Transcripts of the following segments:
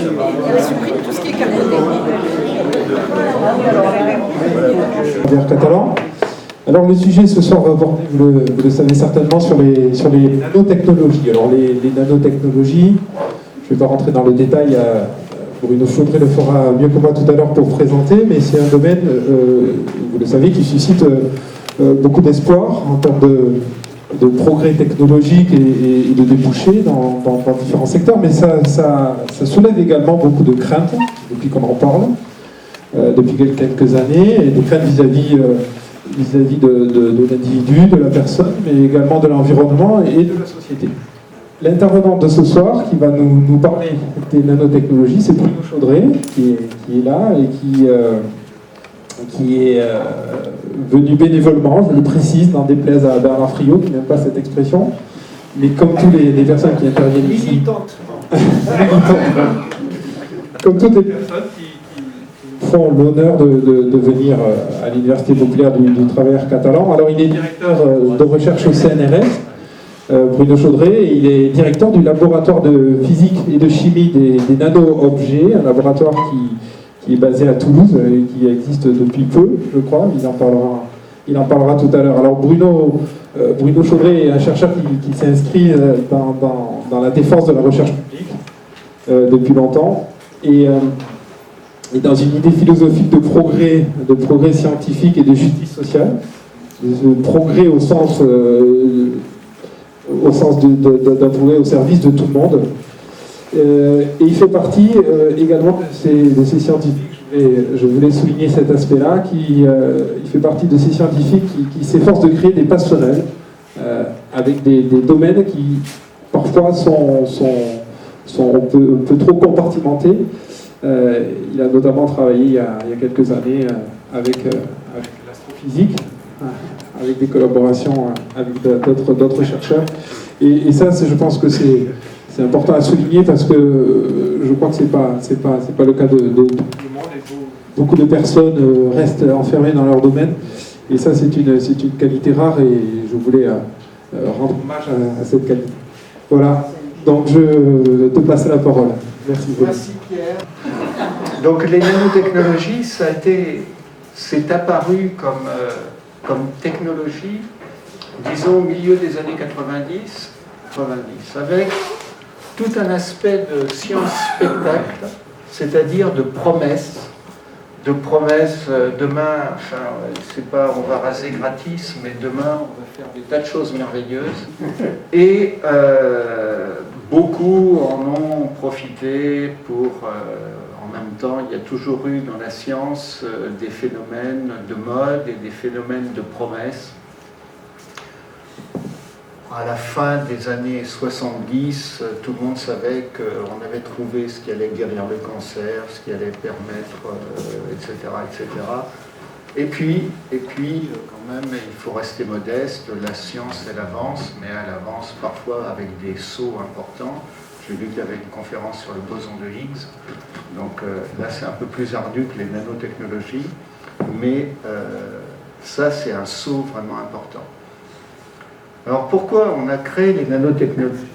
Elle supprime tout ce qui est capoté. Catalan. Alors le sujet ce soir va porter, vous le savez certainement, sur les nanotechnologies. Alors les nanotechnologies, je ne vais pas rentrer dans le détail, Bruno Chaudray le fera mieux que moi tout à l'heure pour présenter, mais c'est un domaine, vous le savez, qui suscite beaucoup d'espoir en termes de progrès technologiques et de débouchés dans différents secteurs, mais ça soulève également beaucoup de craintes depuis qu'on en parle, depuis quelques années, et des craintes vis-à-vis de l'individu, de la personne, mais également de l'environnement et de la société. L'intervenante de ce soir qui va nous parler des nanotechnologies, c'est Bruno Chaudray, qui est là et qui est venu bénévolement, je le précise, n'en déplaise à Bernard Friot, qui n'aime pas cette expression, mais comme toutes les personnes qui interviennent ici. Militante. Comme toutes les personnes qui font l'honneur de venir à l'Université populaire du Travail catalan. Alors il est directeur de recherche au CNRS, Bruno Chaudray, et il est directeur du laboratoire de physique et de chimie des nano-objets, un laboratoire qui est basé à Toulouse et qui existe depuis peu, je crois. Il en parlera tout à l'heure. Alors Bruno Chaudray est un chercheur qui s'inscrit dans la défense de la recherche publique depuis longtemps, et dans une idée philosophique de progrès scientifique et de justice sociale, de progrès au sens d'un progrès au service de tout le monde. Et il fait partie également de ces scientifiques, je voulais souligner cet aspect-là, il fait partie de ces scientifiques qui s'efforcent de créer des passionnels avec des domaines qui parfois sont un peu trop compartimentés. Il a notamment travaillé il y a quelques années avec l'astrophysique, avec des collaborations avec d'autres chercheurs. Et ça, je pense que c'est important à souligner parce que je crois que c'est pas le cas de tout le monde. Beaucoup de personnes restent enfermées dans leur domaine. Et ça, c'est une qualité rare et je voulais rendre hommage à cette qualité. Voilà. Donc je te passe la parole. Merci beaucoup. Merci Pierre. Donc les nanotechnologies, c'est apparu comme technologie, disons au milieu des années 90, avec tout un aspect de science-spectacle, c'est-à-dire de promesses, demain, enfin, c'est pas on va raser gratis, mais demain on va faire des tas de choses merveilleuses. Et beaucoup en ont profité pour, en même temps, il y a toujours eu dans la science des phénomènes de mode et des phénomènes de promesses. À la fin des années 70, tout le monde savait qu'on avait trouvé ce qui allait guérir le cancer, ce qui allait permettre, etc., etc. Et puis, quand même, il faut rester modeste, la science, elle avance, mais elle avance parfois avec des sauts importants. J'ai vu qu'il y avait une conférence sur le boson de Higgs, donc là c'est un peu plus ardu que les nanotechnologies, mais ça c'est un saut vraiment important. Alors pourquoi on a créé les nanotechnologies?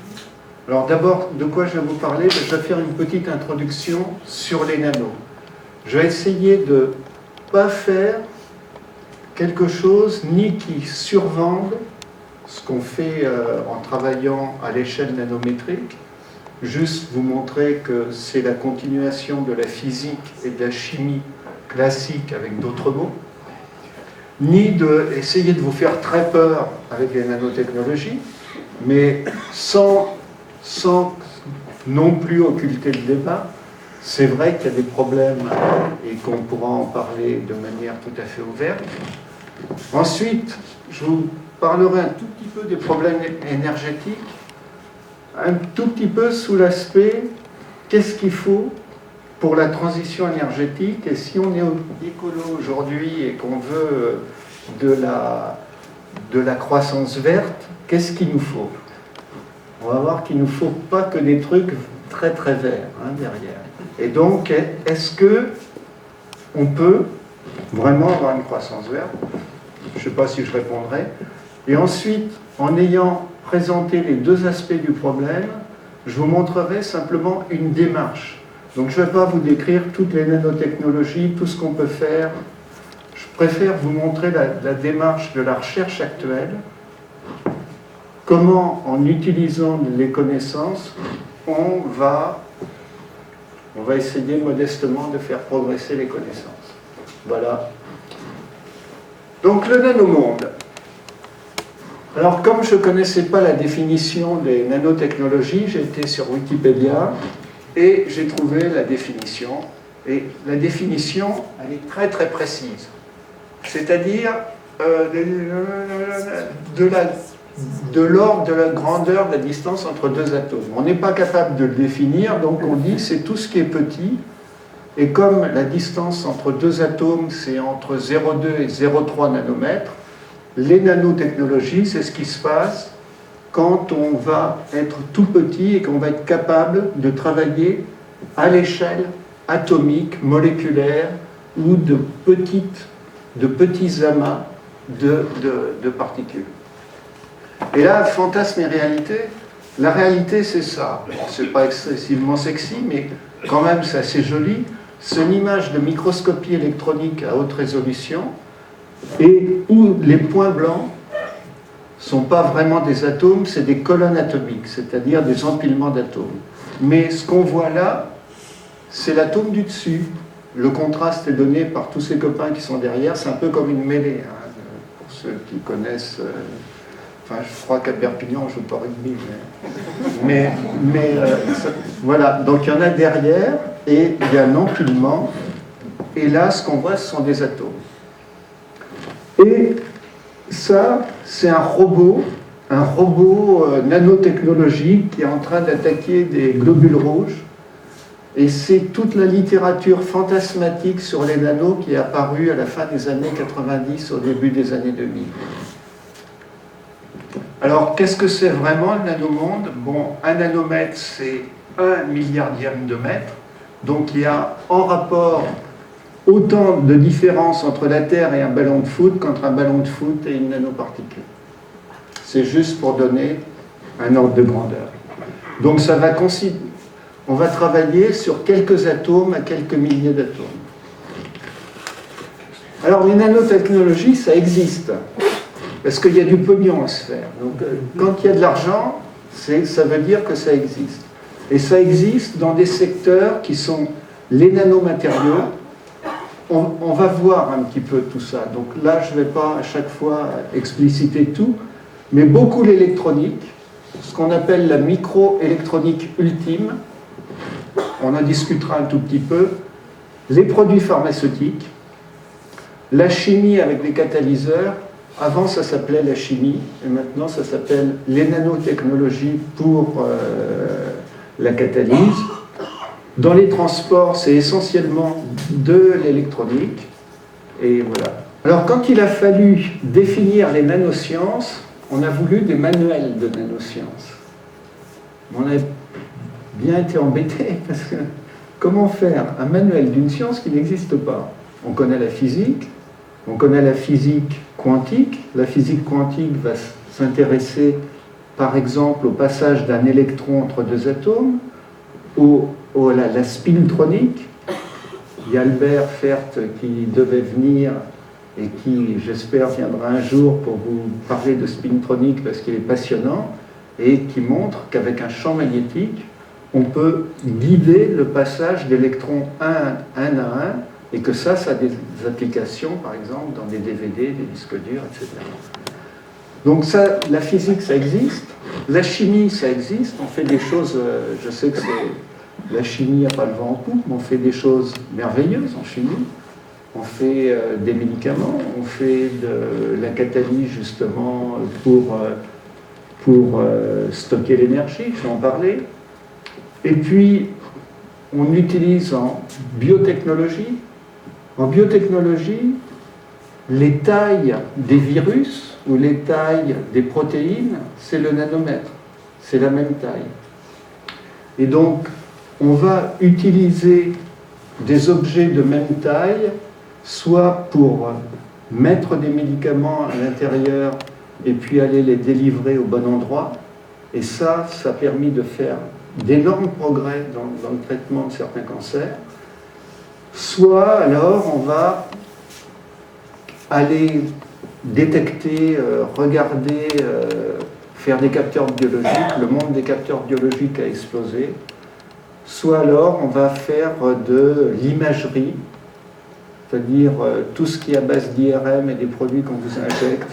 Alors d'abord, de quoi je vais vous parler? Je vais faire une petite introduction sur les nanos. Je vais essayer de ne pas faire quelque chose ni qui survende ce qu'on fait en travaillant à l'échelle nanométrique, juste vous montrer que c'est la continuation de la physique et de la chimie classique avec d'autres mots, ni d'essayer de vous faire très peur avec les nanotechnologies, mais sans non plus occulter le débat. C'est vrai qu'il y a des problèmes et qu'on pourra en parler de manière tout à fait ouverte. Ensuite, je vous parlerai un tout petit peu des problèmes énergétiques, un tout petit peu sous l'aspect qu'est-ce qu'il faut pour la transition énergétique, et si on est écolo aujourd'hui et qu'on veut de la croissance verte, qu'est-ce qu'il nous faut? On va voir qu'il ne nous faut pas que des trucs très très verts derrière. Et donc, est-ce qu'on peut vraiment avoir une croissance verte? Je ne sais pas si je répondrai. Et ensuite, en ayant présenté les deux aspects du problème, je vous montrerai simplement une démarche. Donc je ne vais pas vous décrire toutes les nanotechnologies, tout ce qu'on peut faire. Je préfère vous montrer la démarche de la recherche actuelle. Comment, en utilisant les connaissances, on va essayer modestement de faire progresser les connaissances. Voilà. Donc le nanomonde. Alors comme je ne connaissais pas la définition des nanotechnologies, j'ai été sur Wikipédia et j'ai trouvé la définition. Et la définition, elle est très très précise. C'est-à-dire de l'ordre de la grandeur de la distance entre deux atomes. On n'est pas capable de le définir, donc on dit c'est tout ce qui est petit. Et comme la distance entre deux atomes, c'est entre 0,2 et 0,3 nanomètres, les nanotechnologies, c'est ce qui se passe quand on va être tout petit et qu'on va être capable de travailler à l'échelle atomique, moléculaire ou de petits amas de particules. Et là, fantasme et réalité. La réalité, c'est ça. C'est pas excessivement sexy, mais quand même, c'est assez joli. C'est une image de microscopie électronique à haute résolution, et où les points blancs ne sont pas vraiment des atomes, c'est des colonnes atomiques, c'est-à-dire des empilements d'atomes. Mais ce qu'on voit là, c'est l'atome du dessus. Le contraste est donné par tous ces copains qui sont derrière. C'est un peu comme une mêlée, hein, pour ceux qui connaissent. Enfin, je crois qu'à Perpignan, on ne joue pas rugby. Voilà. Donc il y en a derrière, et il y a un empilement. Et là, ce qu'on voit, ce sont des atomes. Et ça, c'est un robot nanotechnologique qui est en train d'attaquer des globules rouges. Et c'est toute la littérature fantasmatique sur les nanos qui est apparue à la fin des années 90, au début des années 2000. Alors, qu'est-ce que c'est vraiment le nanomonde? Bon, un nanomètre, c'est 1 milliardième de mètre. Donc, il y a en rapport autant de différence entre la Terre et un ballon de foot qu'entre un ballon de foot et une nanoparticule. C'est juste pour donner un ordre de grandeur. Donc, on va travailler sur quelques atomes à quelques milliers d'atomes. Alors, les nanotechnologies, ça existe. Parce qu'il y a du pognon à se faire. Donc, quand il y a de l'argent, ça veut dire que ça existe. Et ça existe dans des secteurs qui sont les nanomatériaux. On va voir un petit peu tout ça. Donc là, je ne vais pas à chaque fois expliciter tout, mais beaucoup l'électronique, ce qu'on appelle la microélectronique ultime, on en discutera un tout petit peu, les produits pharmaceutiques, la chimie avec des catalyseurs. Avant, ça s'appelait la chimie, et maintenant, ça s'appelle les nanotechnologies pour la catalyse. Dans les transports, c'est essentiellement de l'électronique. Et voilà. Alors, quand il a fallu définir les nanosciences, on a voulu des manuels de nanosciences. On a bien été embêtés, parce que comment faire un manuel d'une science qui n'existe pas? On connaît la physique quantique. La physique quantique va s'intéresser, par exemple, au passage d'un électron entre deux atomes, la spintronique. Il y a Albert Fert qui devait venir et qui, j'espère, viendra un jour pour vous parler de spintronique parce qu'il est passionnant et qui montre qu'avec un champ magnétique, on peut guider le passage d'électrons un à un, et que ça a des applications, par exemple, dans des DVD, des disques durs, etc. Donc ça, la physique, ça existe. La chimie, ça existe. On fait des choses, je sais que la chimie n'a pas le vent en poupe, mais on fait des choses merveilleuses en chimie. On fait des médicaments, on fait de la catalyse, justement, pour stocker l'énergie, je vais en parler. Et puis, on utilise en biotechnologie. En biotechnologie, les tailles des virus ou les tailles des protéines, c'est le nanomètre. C'est la même taille. Et donc, on va utiliser des objets de même taille, soit pour mettre des médicaments à l'intérieur et puis aller les délivrer au bon endroit. Et ça a permis de faire d'énormes progrès dans le traitement de certains cancers, soit alors on va aller détecter, regarder, faire des capteurs biologiques. Le monde des capteurs biologiques a explosé. Soit alors on va faire de l'imagerie, c'est-à-dire tout ce qui est à base d'IRM et des produits qu'on vous injecte,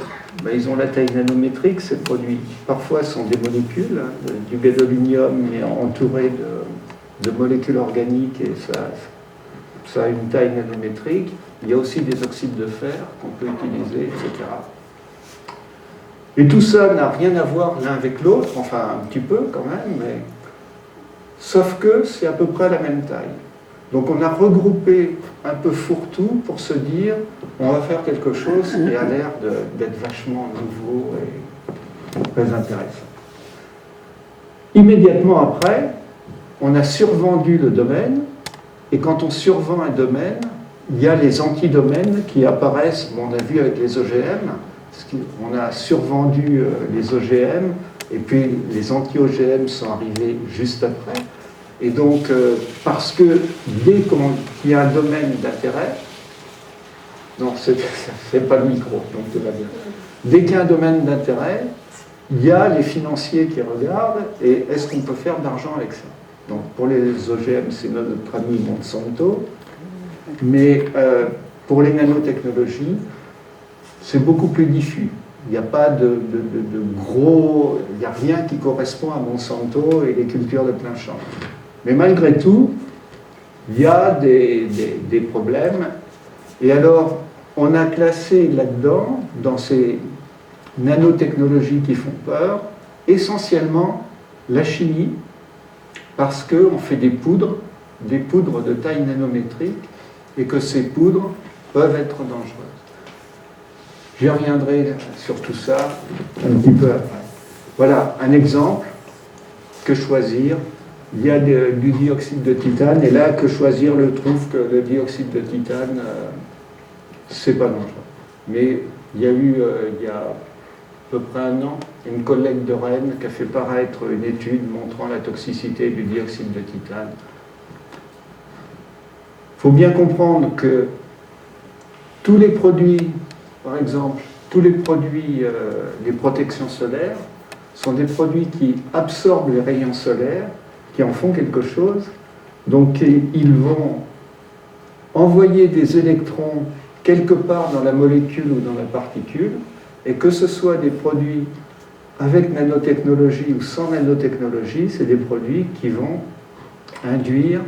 ben, ils ont la taille nanométrique, ces produits. Parfois ce sont des molécules, hein, du gadolinium, mais entouré de molécules organiques, et ça a une taille nanométrique. Il y a aussi des oxydes de fer qu'on peut utiliser, etc. Et tout ça n'a rien à voir l'un avec l'autre, enfin un petit peu quand même, mais sauf que c'est à peu près la même taille. Donc on a regroupé un peu fourre-tout pour se dire on va faire quelque chose qui a l'air d'être vachement nouveau et très intéressant. Immédiatement après, on a survendu le domaine, et quand on survend un domaine, il y a les antidomaines qui apparaissent, bon, on a vu avec les OGM, on a survendu les OGM, et puis les anti-OGM sont arrivés juste après. Et donc, parce que dès qu'il y a un domaine d'intérêt, non, c'est pas le micro, donc tout va bien. Dès qu'il y a un domaine d'intérêt, il y a les financiers qui regardent, et est-ce qu'on peut faire de l'argent avec ça? Donc, pour les OGM, c'est notre ami Monsanto, mais pour les nanotechnologies, c'est beaucoup plus diffus. Il n'y a pas de gros... Il n'y a rien qui correspond à Monsanto et les cultures de plein champ. Mais malgré tout, il y a des problèmes. Et alors, on a classé là-dedans, dans ces nanotechnologies qui font peur, essentiellement la chimie, parce qu'on fait des poudres de taille nanométrique, et que ces poudres peuvent être dangereuses. J'y reviendrai sur tout ça un petit peu après. Voilà un exemple. Que choisir? Il y a du dioxyde de titane, et là, que choisir, le trouve que le dioxyde de titane, c'est pas dangereux. Mais il y a eu, il y a à peu près un an, une collègue de Rennes qui a fait paraître une étude montrant la toxicité du dioxyde de titane. Il faut bien comprendre que tous les produits, par exemple, tous les produits des protections solaires, sont des produits qui absorbent les rayons solaires, qui en font quelque chose. Donc ils vont envoyer des électrons quelque part dans la molécule ou dans la particule, et que ce soit des produits avec nanotechnologie ou sans nanotechnologie, c'est des produits qui vont induire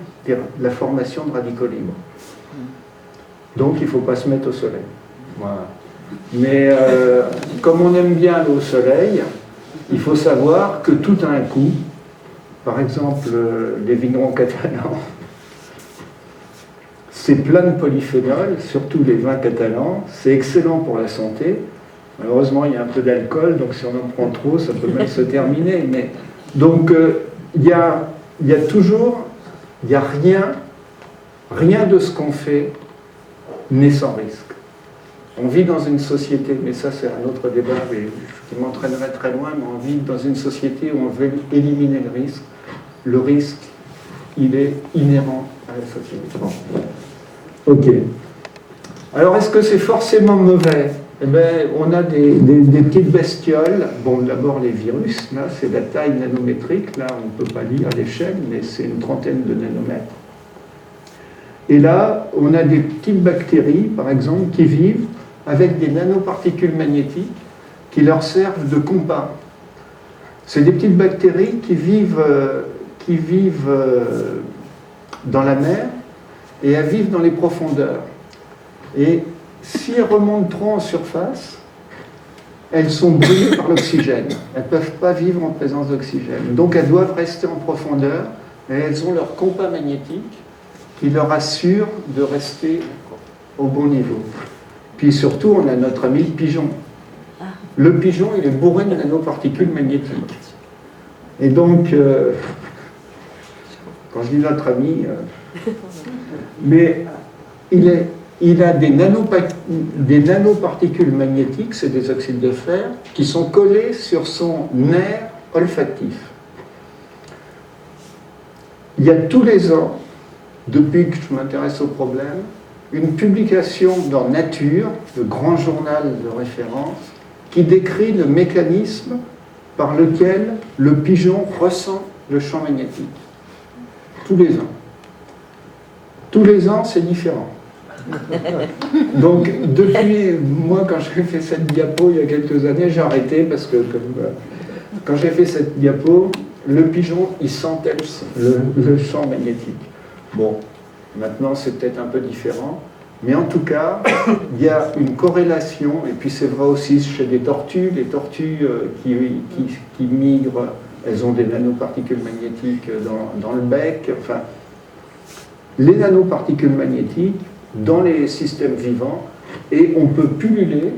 la formation de radicaux libres. Donc il ne faut pas se mettre au soleil. Voilà. Mais comme on aime bien aller au soleil, il faut savoir que tout a un coût. Par exemple, les vignerons catalans, c'est plein de polyphénols, surtout les vins catalans, c'est excellent pour la santé. Malheureusement, il y a un peu d'alcool, donc si on en prend trop, ça peut même se terminer. Mais, donc, il y a toujours, il n'y a rien de ce qu'on fait n'est sans risque. On vit dans une société, mais ça c'est un autre débat qui m'entraînerait très loin, mais on vit dans une société où on veut éliminer le risque. Le risque, il est inhérent à la société. Ok. Alors est-ce que c'est forcément mauvais? Eh bien, on a des petites bestioles. Bon, d'abord les virus, là c'est la taille nanométrique, là on ne peut pas lire à l'échelle, mais c'est une trentaine de nanomètres. Et là, on a des petites bactéries, par exemple, qui vivent avec des nanoparticules magnétiques qui leur servent de compas. C'est des petites bactéries qui vivent dans la mer, et elles vivent dans les profondeurs. Et si elles remontent trop en surface, elles sont brûlées par l'oxygène. Elles ne peuvent pas vivre en présence d'oxygène. Donc elles doivent rester en profondeur, et elles ont leur compas magnétique qui leur assure de rester au bon niveau. Puis surtout, on a notre ami le pigeon. Le pigeon, il est bourré de nanoparticules magnétiques. Et donc, quand je dis notre ami, mais il a des nanoparticules magnétiques, c'est des oxydes de fer, qui sont collés sur son nerf olfactif. il y a tous les ans, depuis que je m'intéresse au problème, une publication dans Nature, le grand journal de référence, qui décrit le mécanisme par lequel le pigeon ressent le champ magnétique. Tous les ans. Tous les ans, c'est différent. Donc, depuis, moi, quand j'ai fait cette diapo il y a quelques années, j'ai arrêté parce que quand j'ai fait cette diapo, le pigeon, il sentait le champ magnétique. Bon, maintenant, c'est peut-être un peu différent. Mais en tout cas, il y a une corrélation, et puis c'est vrai aussi chez les tortues qui migrent, elles ont des nanoparticules magnétiques dans le bec. Enfin, les nanoparticules magnétiques dans les systèmes vivants, et on peut pulluler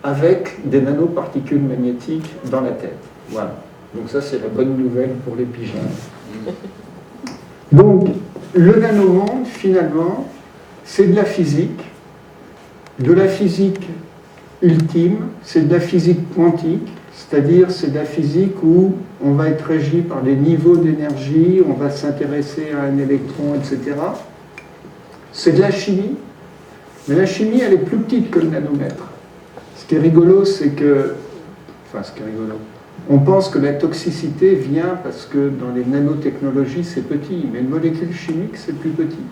avec des nanoparticules magnétiques dans la tête. Voilà. Donc ça, c'est la bonne nouvelle pour les pigeons. Donc, le nanomonde, finalement, c'est de la physique ultime, c'est de la physique quantique, c'est-à-dire c'est de la physique où on va être régi par des niveaux d'énergie, on va s'intéresser à un électron, etc. C'est de la chimie, mais la chimie, elle est plus petite que le nanomètre. Ce qui est rigolo, c'est que... Enfin, ce qui est rigolo... On pense que la toxicité vient parce que dans les nanotechnologies, c'est petit, mais une molécule chimique, c'est plus petit.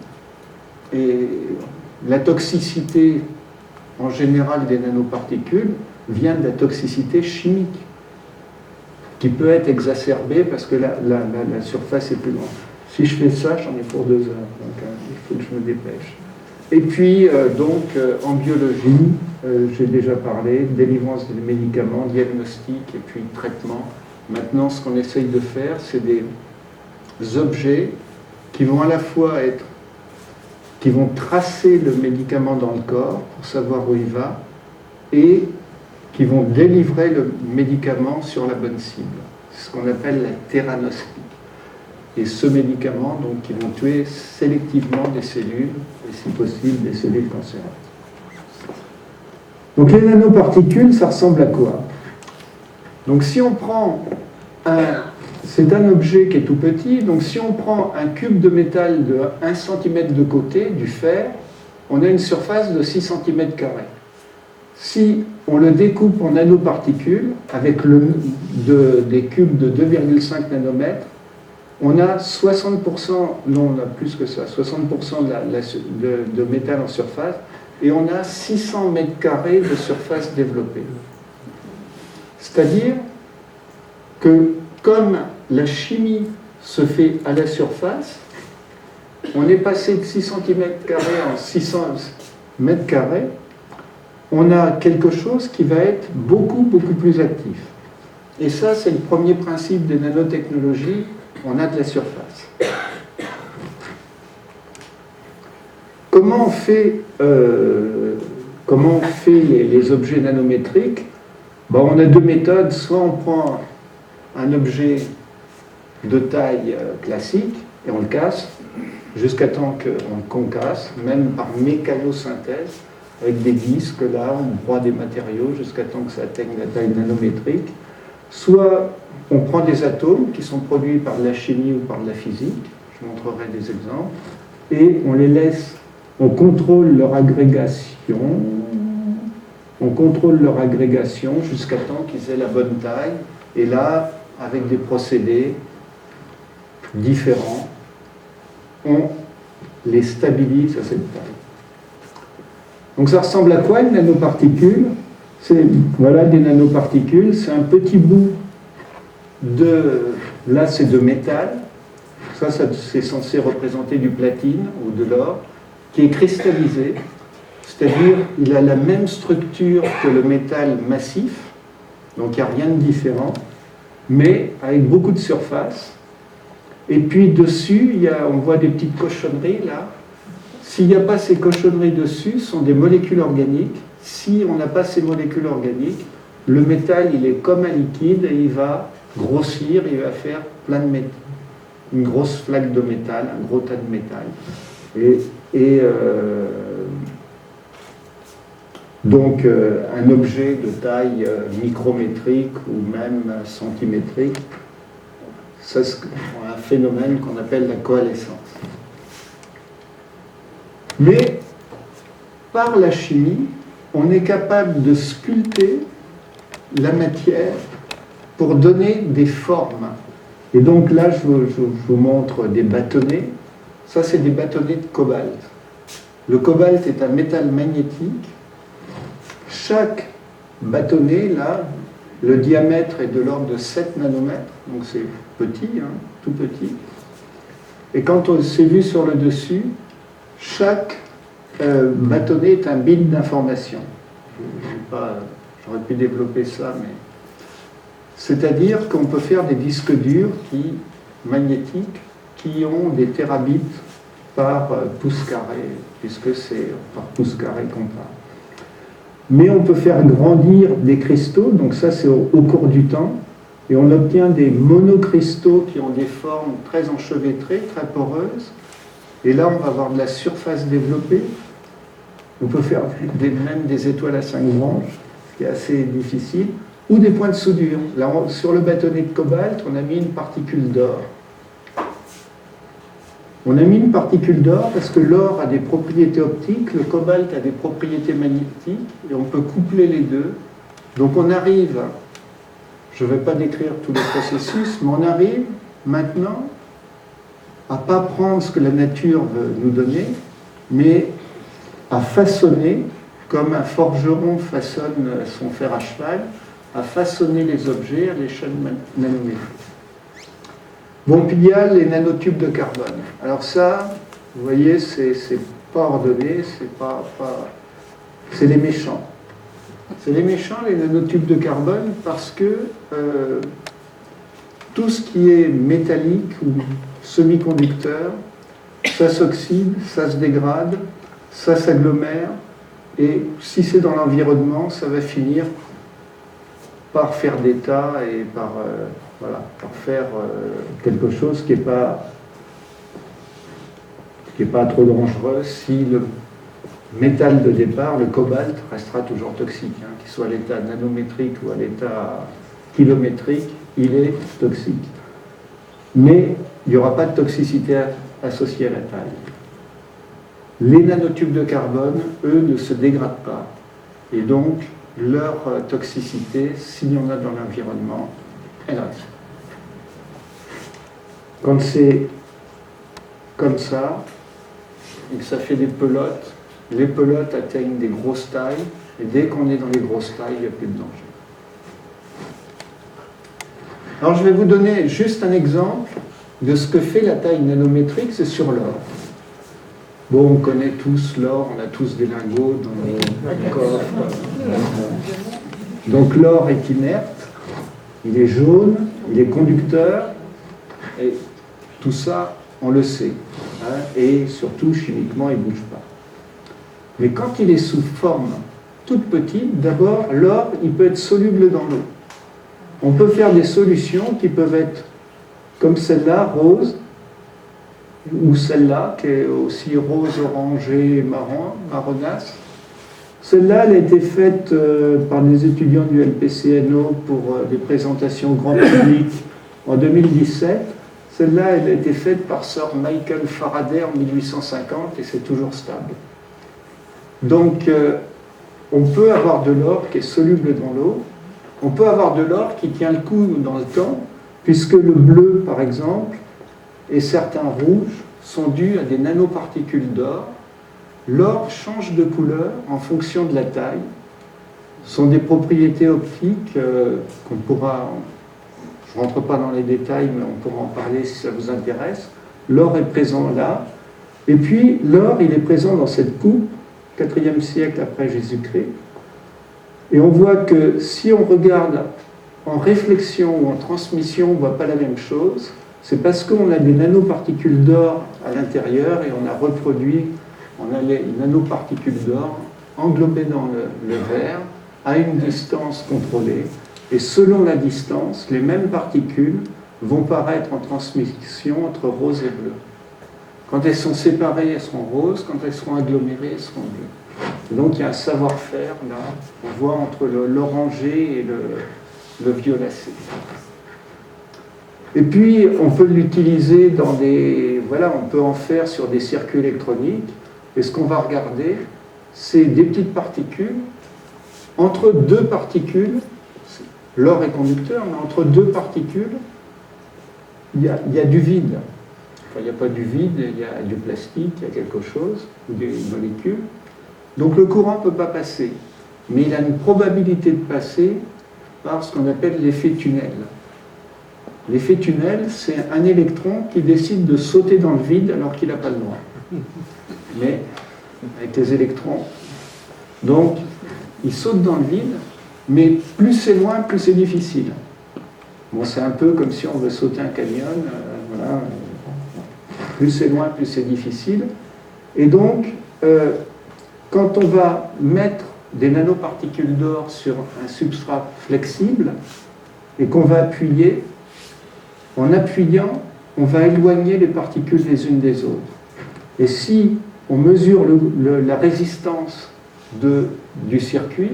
Et la toxicité, en général, des nanoparticules vient de la toxicité chimique, qui peut être exacerbée parce que la surface est plus grande. Si je fais ça, j'en ai pour 2 heures, donc il faut que je me dépêche. Et puis, en biologie, j'ai déjà parlé, délivrance des médicaments, diagnostic et puis traitement. Maintenant, ce qu'on essaye de faire, c'est des objets qui vont à la fois qui vont tracer le médicament dans le corps pour savoir où il va et qui vont délivrer le médicament sur la bonne cible. C'est ce qu'on appelle la theranoscopie. Et ce médicament, donc, qui vont tuer sélectivement des cellules, et si possible, des cellules cancéreuses. Donc les nanoparticules, ça ressemble à quoi? Donc si on prend c'est un objet qui est tout petit, donc si on prend un cube de métal de 1 cm de côté, du fer, on a une surface de 6 cm². Si on le découpe en nanoparticules, avec des cubes de 2,5 nanomètres, on a 60%, non, on a plus que ça, 60% de métal en surface, et on a 600 m² de surface développée. C'est-à-dire que, comme la chimie se fait à la surface, on est passé de 6 cm² en 600 m², on a quelque chose qui va être beaucoup, beaucoup plus actif. Et ça, c'est le premier principe des nanotechnologies, on a de la surface. Comment on fait les objets nanométriques? On a 2 méthodes. Soit on prend un objet de taille classique et on le casse jusqu'à temps qu'on casse, même par mécanosynthèse, avec des disques là, on broie des matériaux jusqu'à temps que ça atteigne la taille nanométrique. Soit on prend des atomes qui sont produits par de la chimie ou par de la physique, je montrerai des exemples, et on les laisse, on contrôle leur agrégation jusqu'à temps qu'ils aient la bonne taille, et là, avec des procédés différents, on les stabilise à cette taille. Donc ça ressemble à quoi une nanoparticule? Voilà des nanoparticules, c'est un petit bout là c'est de métal, ça c'est censé représenter du platine ou de l'or, qui est cristallisé, c'est-à-dire il a la même structure que le métal massif, donc il n'y a rien de différent, mais avec beaucoup de surface. Et puis dessus, on voit des petites cochonneries là. S'il n'y a pas ces cochonneries dessus, ce sont des molécules organiques. Si on n'a pas ces molécules organiques, le métal, il est comme un liquide et il va grossir, il va faire plein de métal, une grosse flaque de métal, un gros tas de métal. Donc un objet de taille micrométrique ou même centimétrique, c'est un phénomène qu'on appelle la coalescence. Mais par la chimie, on est capable de sculpter la matière pour donner des formes. Et donc là, je vous montre des bâtonnets. Ça, c'est des bâtonnets de cobalt. Le cobalt est un métal magnétique. Chaque bâtonnet, là, le diamètre est de l'ordre de 7 nanomètres, donc c'est petit, hein, tout petit. Et quand on s'est vu sur le dessus, chaque bâtonnet est un bit d'information. J'aurais pu développer ça, mais... C'est-à-dire qu'on peut faire des disques durs magnétiques qui ont des terabits par pouce carré, puisque c'est par pouce carré qu'on parle. Mais on peut faire grandir des cristaux, donc ça c'est au cours du temps, et on obtient des monocristaux qui ont des formes très enchevêtrées, très poreuses, et là on va avoir de la surface développée. On peut faire même des étoiles à 5 branches, ce qui est assez difficile, ou des points de soudure. Là, sur le bâtonnet de cobalt, on a mis une particule d'or. On a mis une particule d'or parce que l'or a des propriétés optiques, le cobalt a des propriétés magnétiques, et on peut coupler les deux. Donc on arrive, je ne vais pas décrire tout le processus, mais on arrive maintenant à ne pas prendre ce que la nature veut nous donner, mais à façonner, comme un forgeron façonne son fer à cheval, à façonner les objets à l'échelle nanométrique. Bon, puis il y a les nanotubes de carbone. Alors ça, vous voyez, c'est pas ordonné, c'est les méchants. C'est les méchants, les nanotubes de carbone, parce que tout ce qui est métallique ou semi-conducteur, ça s'oxyde, ça se dégrade, ça s'agglomère, et si c'est dans l'environnement, ça va finir par faire des tas et par faire quelque chose qui n'est pas trop dangereux si le métal de départ, le cobalt, restera toujours toxique, hein, qu'il soit à l'état nanométrique ou à l'état kilométrique, il est toxique. Mais il n'y aura pas de toxicité associée à la taille. Les nanotubes de carbone, eux, ne se dégradent pas. Et donc, leur toxicité, s'il y en a dans l'environnement, elle reste. Quand c'est comme ça, et que ça fait des pelotes, les pelotes atteignent des grosses tailles, et dès qu'on est dans les grosses tailles, il n'y a plus de danger. Alors je vais vous donner juste un exemple de ce que fait la taille nanométrique, c'est sur l'or. Bon, on connaît tous l'or, on a tous des lingots dans nos coffres. Donc l'or est inerte, il est jaune, il est conducteur, et tout ça, on le sait. Hein, et surtout, chimiquement, il ne bouge pas. Mais quand il est sous forme toute petite, d'abord, l'or, il peut être soluble dans l'eau. On peut faire des solutions qui peuvent être comme celle-là, rose, ou celle-là, qui est aussi rose, orangé, marronasse. Celle-là, elle a été faite par des étudiants du LPCNO pour des présentations grand public en 2017. Celle-là, elle a été faite par Sir Michael Faraday en 1850 et c'est toujours stable. Donc, on peut avoir de l'or qui est soluble dans l'eau. On peut avoir de l'or qui tient le coup dans le temps, puisque le bleu, par exemple, et certains rouges sont dus à des nanoparticules d'or. L'or change de couleur en fonction de la taille. Ce sont des propriétés optiques qu'on pourra... Je ne rentre pas dans les détails, mais on pourra en parler si ça vous intéresse. L'or est présent là. Et puis, l'or, il est présent dans cette coupe, 4e siècle après Jésus-Christ. Et on voit que si on regarde en réflexion ou en transmission, on ne voit pas la même chose. C'est parce qu'on a des nanoparticules d'or à l'intérieur et on a reproduit, on a les nanoparticules d'or englobées dans le verre à une distance contrôlée. Et selon la distance, les mêmes particules vont paraître en transmission entre rose et bleu. Quand elles sont séparées, elles seront roses. Quand elles seront agglomérées, elles seront bleues. Donc il y a un savoir-faire là, on voit entre l'orangé et le violacé. Et puis, on peut l'utiliser dans des... Voilà, on peut en faire sur des circuits électroniques. Et ce qu'on va regarder, c'est des petites particules. Entre deux particules, l'or est conducteur, mais entre deux particules, il y a du vide. Enfin, il n'y a pas du vide, il y a du plastique, il y a quelque chose, ou des molécules. Donc le courant ne peut pas passer. Mais il a une probabilité de passer par ce qu'on appelle l'effet tunnel. L'effet tunnel, c'est un électron qui décide de sauter dans le vide alors qu'il n'a pas le droit. Mais avec les électrons. Donc, il saute dans le vide, mais plus c'est loin, plus c'est difficile. Bon, c'est un peu comme si on veut sauter un canyon. Voilà. Plus c'est loin, plus c'est difficile. Et donc, quand on va mettre des nanoparticules d'or sur un substrat flexible et qu'on va appuyer, en appuyant, on va éloigner les particules les unes des autres. Et si on mesure la résistance du circuit,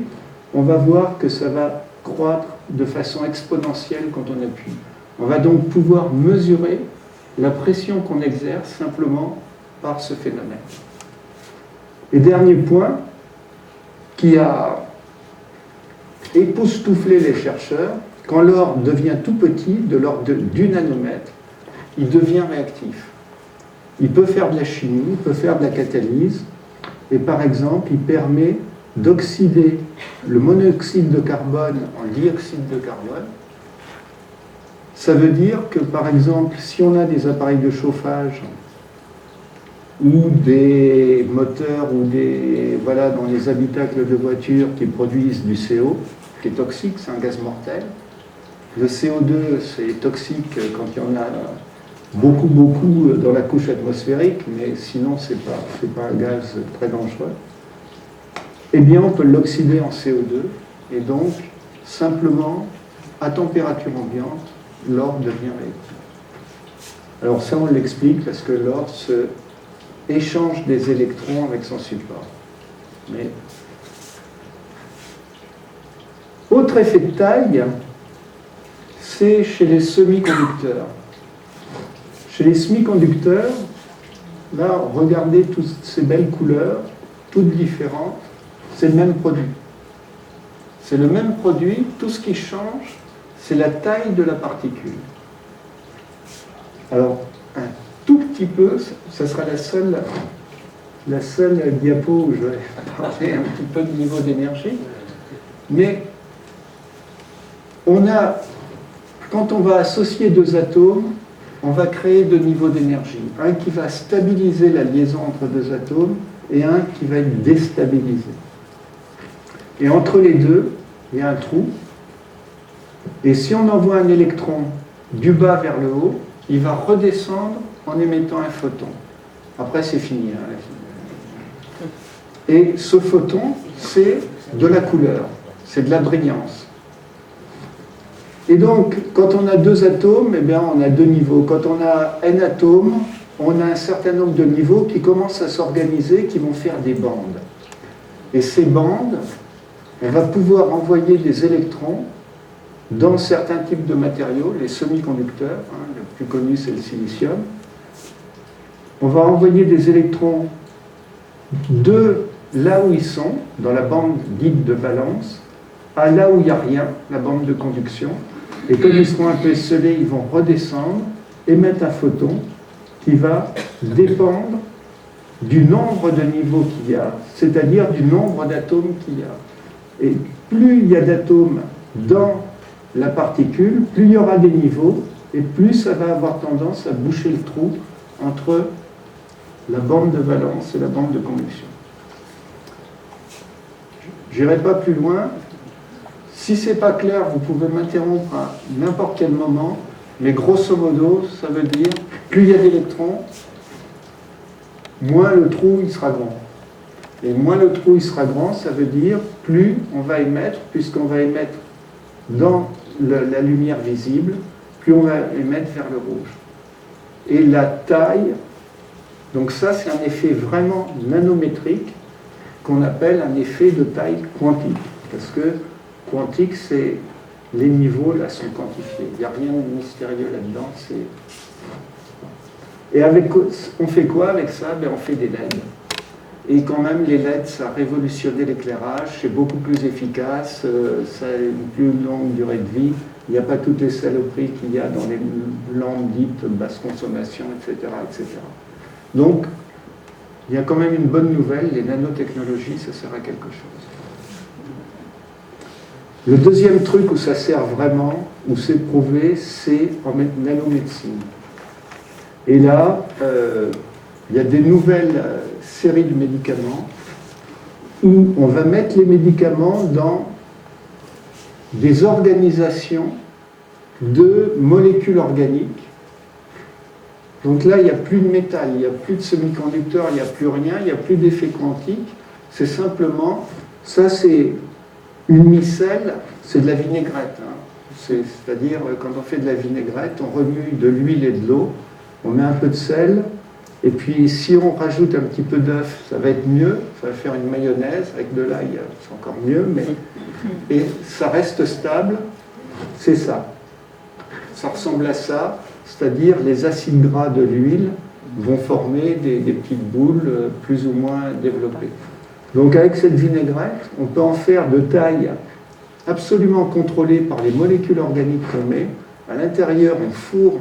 on va voir que ça va croître de façon exponentielle quand on appuie. On va donc pouvoir mesurer la pression qu'on exerce simplement par ce phénomène. Et dernier point, qui a époustouflé les chercheurs, quand l'or devient tout petit, de l'ordre du nanomètre, il devient réactif. Il peut faire de la chimie, il peut faire de la catalyse, et par exemple, il permet d'oxyder le monoxyde de carbone en dioxyde de carbone. Ça veut dire que, par exemple, si on a des appareils de chauffage ou des moteurs ou dans les habitacles de voitures qui produisent du CO, qui est toxique, c'est un gaz mortel. Le CO2, c'est toxique quand il y en a beaucoup dans la couche atmosphérique, mais sinon, c'est pas un gaz très dangereux. Eh bien, on peut l'oxyder en CO2, et donc, simplement, à température ambiante, l'or devient réactif. Alors ça, on l'explique parce que l'or se échange des électrons avec son support. Mais autre effet de taille, c'est chez les semi-conducteurs. Chez les semi-conducteurs, là, regardez toutes ces belles couleurs, toutes différentes, c'est le même produit. C'est le même produit, tout ce qui change, c'est la taille de la particule. Alors, un tout petit peu, ça sera la seule diapo où je vais parler un petit peu de niveau d'énergie, mais quand on va associer deux atomes, on va créer deux niveaux d'énergie. Un qui va stabiliser la liaison entre deux atomes et un qui va être déstabilisé. Et entre les deux, il y a un trou. Et si on envoie un électron du bas vers le haut, il va redescendre en émettant un photon. Après, c'est fini. Et ce photon, c'est de la couleur, c'est de la brillance. Et donc, quand on a deux atomes, eh bien, on a deux niveaux. Quand on a n atomes, on a un certain nombre de niveaux qui commencent à s'organiser, qui vont faire des bandes. Et ces bandes, on va pouvoir envoyer des électrons dans certains types de matériaux, les semi-conducteurs, le plus connu c'est le silicium. On va envoyer des électrons de là où ils sont, dans la bande dite de valence, à là où il n'y a rien, la bande de conduction. Et comme ils seront un peu esselés, ils vont redescendre, émettre un photon qui va dépendre du nombre de niveaux qu'il y a, c'est-à-dire du nombre d'atomes qu'il y a. Et plus il y a d'atomes dans la particule, plus il y aura des niveaux, et plus ça va avoir tendance à boucher le trou entre la bande de valence et la bande de conduction. Je n'irai pas plus loin. Si ce n'est pas clair, vous pouvez m'interrompre à n'importe quel moment, mais grosso modo, ça veut dire plus il y a d'électrons, moins le trou il sera grand. Et moins le trou il sera grand, ça veut dire plus on va émettre, puisqu'on va émettre dans la lumière visible, plus on va émettre vers le rouge. Et la taille, donc ça c'est un effet vraiment nanométrique qu'on appelle un effet de taille quantique. Parce que quantique c'est les niveaux là sont quantifiés. Il n'y a rien de mystérieux là-dedans. Et on fait quoi avec ça? On fait des LED. Et quand même, les LED, ça a révolutionné l'éclairage, c'est beaucoup plus efficace, ça a une plus longue durée de vie. Il n'y a pas toutes les saloperies qu'il y a dans les lampes dites basse consommation, etc., etc. Donc, il y a quand même une bonne nouvelle, les nanotechnologies, ça sert à quelque chose. Le deuxième truc où ça sert vraiment, où c'est prouvé, c'est en nanomédecine. Et là, il y a des nouvelles séries de médicaments où on va mettre les médicaments dans des organisations de molécules organiques. Donc là, il n'y a plus de métal, il n'y a plus de semi-conducteurs, il n'y a plus rien, il n'y a plus d'effet quantique. C'est simplement, ça c'est une micelle, c'est de la vinaigrette. C'est-à-dire, quand on fait de la vinaigrette, on remue de l'huile et de l'eau, on met un peu de sel, et puis si on rajoute un petit peu d'œuf, ça va être mieux, ça va faire une mayonnaise, avec de l'ail, c'est encore mieux, et ça reste stable, c'est ça. Ça ressemble à ça, c'est-à-dire les acides gras de l'huile vont former des petites boules plus ou moins développées. Donc avec cette vinaigrette, on peut en faire de taille absolument contrôlée par les molécules organiques qu'on met. À l'intérieur, on fourre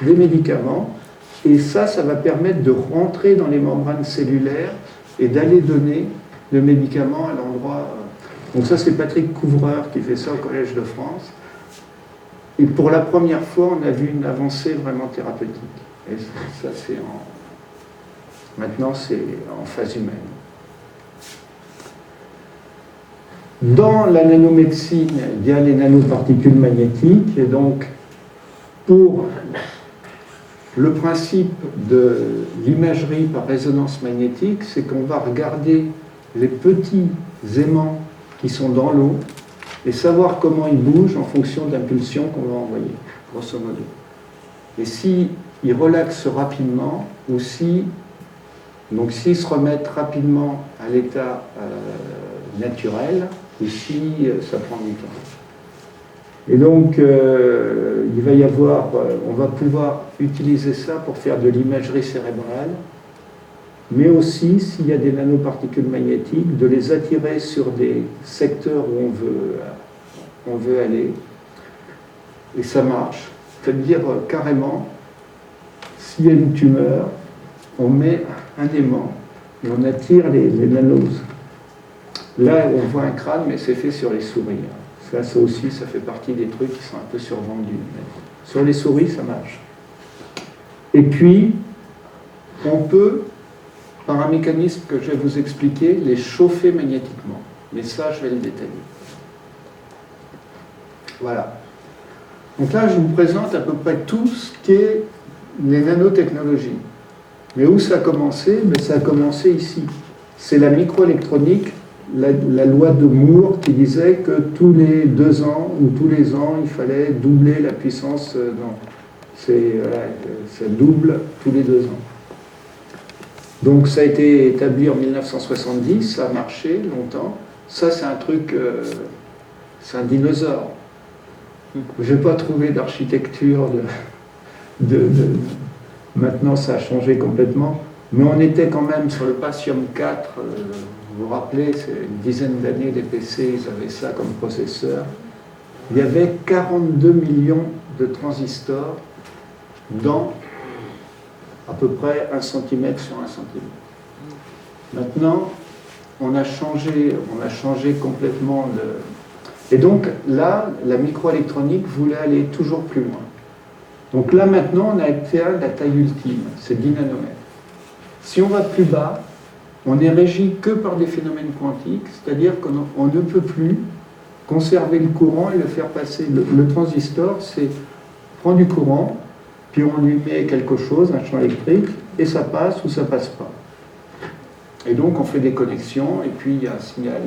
des médicaments, et ça va permettre de rentrer dans les membranes cellulaires et d'aller donner le médicament à l'endroit. Donc ça, c'est Patrick Couvreur qui fait ça au Collège de France. Et pour la première fois, on a vu une avancée vraiment thérapeutique. Et ça, maintenant, c'est en phase humaine. Dans la nanomédecine, il y a les nanoparticules magnétiques, et donc, pour le principe de l'imagerie par résonance magnétique, c'est qu'on va regarder les petits aimants qui sont dans l'eau et savoir comment ils bougent en fonction d'impulsions qu'on va envoyer, grosso modo. Et s'ils relaxent rapidement, ou s'ils se remettent rapidement à l'état naturel, ou si ça prend du temps. Et donc, il va y avoir, on va pouvoir utiliser ça pour faire de l'imagerie cérébrale, mais aussi, s'il y a des nanoparticules magnétiques, de les attirer sur des secteurs où on veut aller. Et ça marche. C'est-à-dire, carrément, s'il y a une tumeur, on met un aimant et on attire les nanos. Là, on voit un crâne, mais c'est fait sur les souris. Ça aussi, ça fait partie des trucs qui sont un peu survendus. Sur les souris, ça marche. Et puis, on peut, par un mécanisme que je vais vous expliquer, les chauffer magnétiquement. Mais ça, je vais le détailler. Voilà. Donc là, je vous présente à peu près tout ce qu'est les nanotechnologies. Mais où ça a commencé? Ça a commencé ici. C'est la microélectronique, la loi de Moore qui disait que tous les 2 ans ou tous les ans, il fallait doubler la puissance. Non, ça double tous les 2 ans. Donc ça a été établi en 1970, ça a marché longtemps. Ça, c'est un truc, c'est un dinosaure. Je n'ai pas trouvé d'architecture Maintenant, ça a changé complètement. Mais on était quand même sur le Pentium 4. Vous vous rappelez, c'est une dizaine d'années, les PC, ils avaient ça comme processeur. Il y avait 42 millions de transistors dans à peu près 1 cm sur 1 cm. Maintenant, on a changé complètement Et donc là, la microélectronique voulait aller toujours plus loin. Donc là, maintenant, on a atteint la taille ultime, c'est 10 nanomètres. Si on va plus bas, on n'est régi que par des phénomènes quantiques, c'est-à-dire qu'on ne peut plus conserver le courant et le faire passer. Le transistor, c'est prend du courant, puis on lui met quelque chose, un champ électrique, et ça passe ou ça passe pas. Et donc on fait des connexions, et puis il y a un signal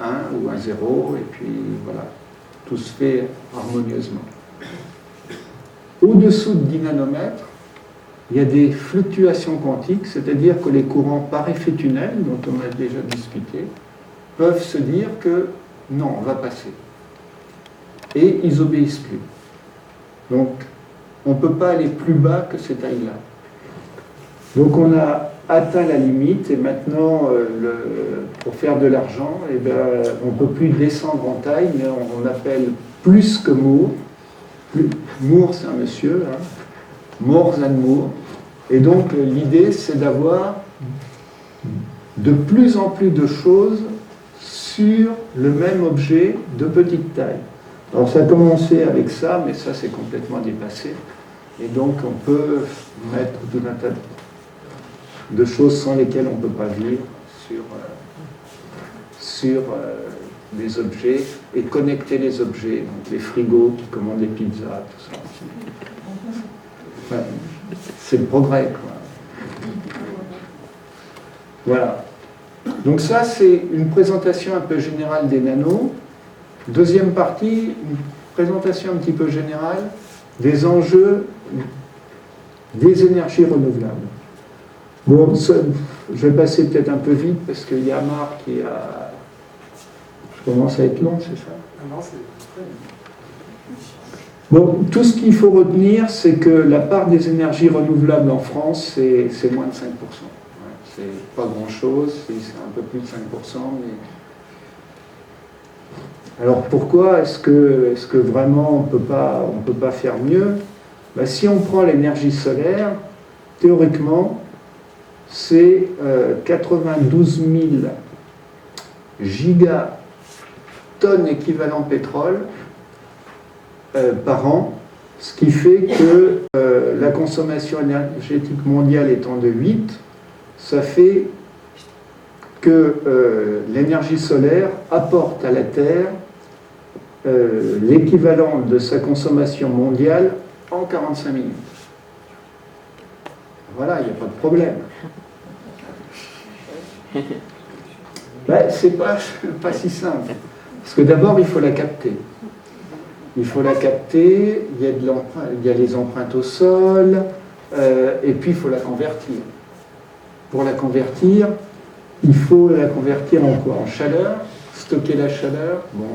1 ou un 0, et puis voilà, tout se fait harmonieusement. Au-dessous de 10 nanomètres, il y a des fluctuations quantiques, c'est-à-dire que les courants par effet tunnel, dont on a déjà discuté, peuvent se dire que non, on va passer. et ils obéissent plus. Donc, on ne peut pas aller plus bas que ces tailles-là. Donc, on a atteint la limite et maintenant, pour faire de l'argent, eh ben, on ne peut plus descendre en taille, mais on appelle plus que Moore. Moore, c'est un monsieur, hein. More than Moore. Et donc, l'idée, c'est d'avoir de plus en plus de choses sur le même objet de petite taille. Alors, ça a commencé avec ça, mais ça, c'est complètement dépassé. Et donc, on peut mettre tout un tas de choses sans lesquelles on ne peut pas vivre sur des objets et connecter les objets, donc les frigos qui commandent les pizzas, tout ça. Ouais, c'est le progrès, quoi. Voilà. Donc ça, c'est une présentation un peu générale des nanos. Deuxième partie, une présentation un petit peu générale des enjeux des énergies renouvelables. Bon, ça, je vais passer peut-être un peu vite parce qu'il y a Marc qui a... Je commence à être long, c'est ça? Non, c'est très bien. Bon, tout ce qu'il faut retenir, c'est que la part des énergies renouvelables en France, c'est moins de 5%. Ouais, c'est pas grand-chose, c'est un peu plus de 5%, mais... Alors pourquoi est-ce que vraiment on peut pas faire mieux? Ben, si on prend l'énergie solaire, théoriquement, c'est 92 000 gigatonnes équivalent pétrole par an, ce qui fait que la consommation énergétique mondiale étant de 8, ça fait que l'énergie solaire apporte à la Terre l'équivalent de sa consommation mondiale en 45 minutes. Voilà, il n'y a pas de problème. Ben, c'est pas si simple. Parce que d'abord, il faut la capter. Il faut la capter, il y a les empreintes au sol, et puis il faut la convertir. Pour la convertir, il faut la convertir en quoi? En chaleur, stocker la chaleur, bon.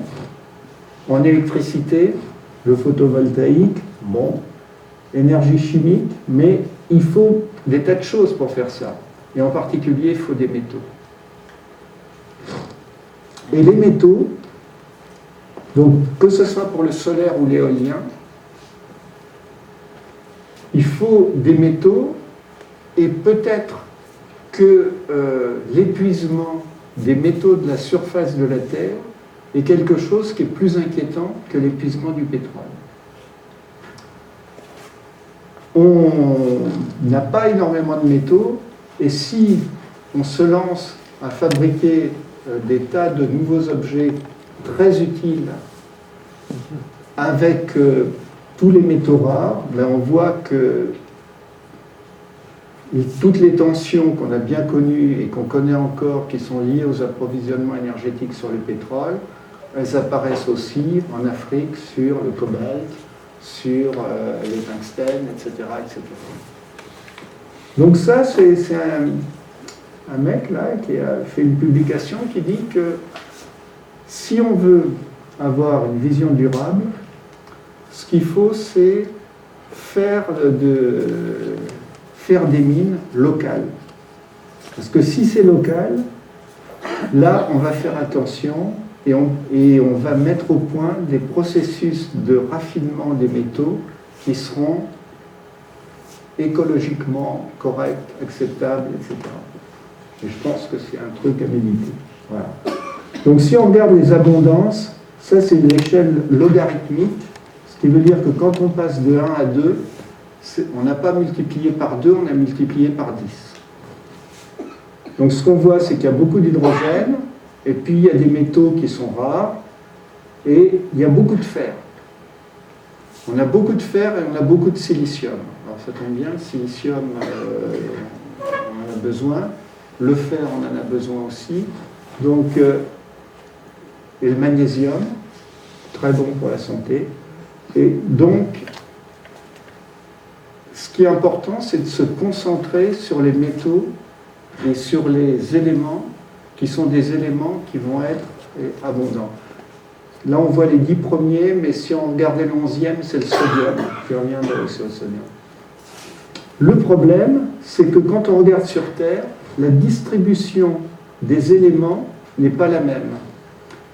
En électricité, le photovoltaïque, bon. Énergie chimique, mais il faut des tas de choses pour faire ça. Et en particulier, il faut des métaux. Et les métaux, donc que ce soit pour le solaire ou l'éolien, il faut des métaux et peut-être que l'épuisement des métaux de la surface de la Terre est quelque chose qui est plus inquiétant que l'épuisement du pétrole. On n'a pas énormément de métaux et si on se lance à fabriquer des tas de nouveaux objets très utiles avec tous les métaux rares, ben on voit que toutes les tensions qu'on a bien connues et qu'on connaît encore, qui sont liées aux approvisionnements énergétiques sur le pétrole, elles apparaissent aussi en Afrique sur le cobalt, sur les tungstènes, etc., etc. Donc ça, c'est un mec là qui a fait une publication qui dit que si on veut avoir une vision durable, ce qu'il faut, c'est faire des mines locales. Parce que si c'est local, là, on va faire attention et on va mettre au point des processus de raffinement des métaux qui seront écologiquement corrects, acceptables, etc. Et je pense que c'est un truc à méditer. Voilà. Donc si on regarde les abondances, ça c'est une échelle logarithmique, ce qui veut dire que quand on passe de 1 à 2, on n'a pas multiplié par 2, on a multiplié par 10. Donc ce qu'on voit, c'est qu'il y a beaucoup d'hydrogène, et puis il y a des métaux qui sont rares, et il y a beaucoup de fer. On a beaucoup de fer et on a beaucoup de silicium. Alors ça tombe bien, le silicium, on en a besoin. Le fer, on en a besoin aussi. Donc, et le magnésium, très bon pour la santé. Et donc, ce qui est important, c'est de se concentrer sur les métaux et sur les éléments qui sont des éléments qui vont être abondants. Là, on voit les 10 premiers, mais si on regardait le 11e, c'est le sodium. Je reviendrai aussi au sodium. Le problème, c'est que quand on regarde sur Terre, la distribution des éléments n'est pas la même.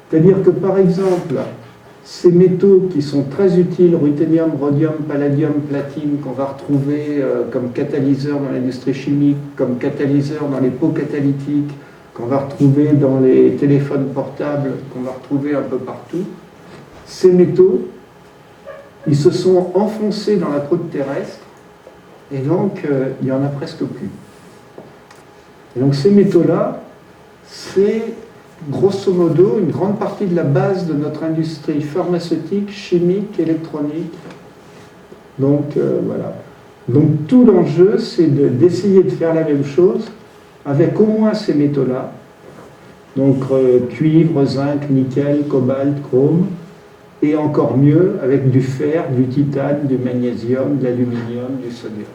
C'est-à-dire que, par exemple, ces métaux qui sont très utiles, ruthénium, rhodium, palladium, platine, qu'on va retrouver comme catalyseur dans l'industrie chimique, comme catalyseur dans les pots catalytiques, qu'on va retrouver dans les téléphones portables, qu'on va retrouver un peu partout, ces métaux, ils se sont enfoncés dans la croûte terrestre, et donc il n'y en a presque plus. Et donc ces métaux-là, c'est grosso modo une grande partie de la base de notre industrie pharmaceutique, chimique, électronique. Donc voilà. Donc tout l'enjeu, c'est d'essayer de faire la même chose avec au moins ces métaux-là. Donc cuivre, zinc, nickel, cobalt, chrome, et encore mieux avec du fer, du titane, du magnésium, de l'aluminium, du sodium.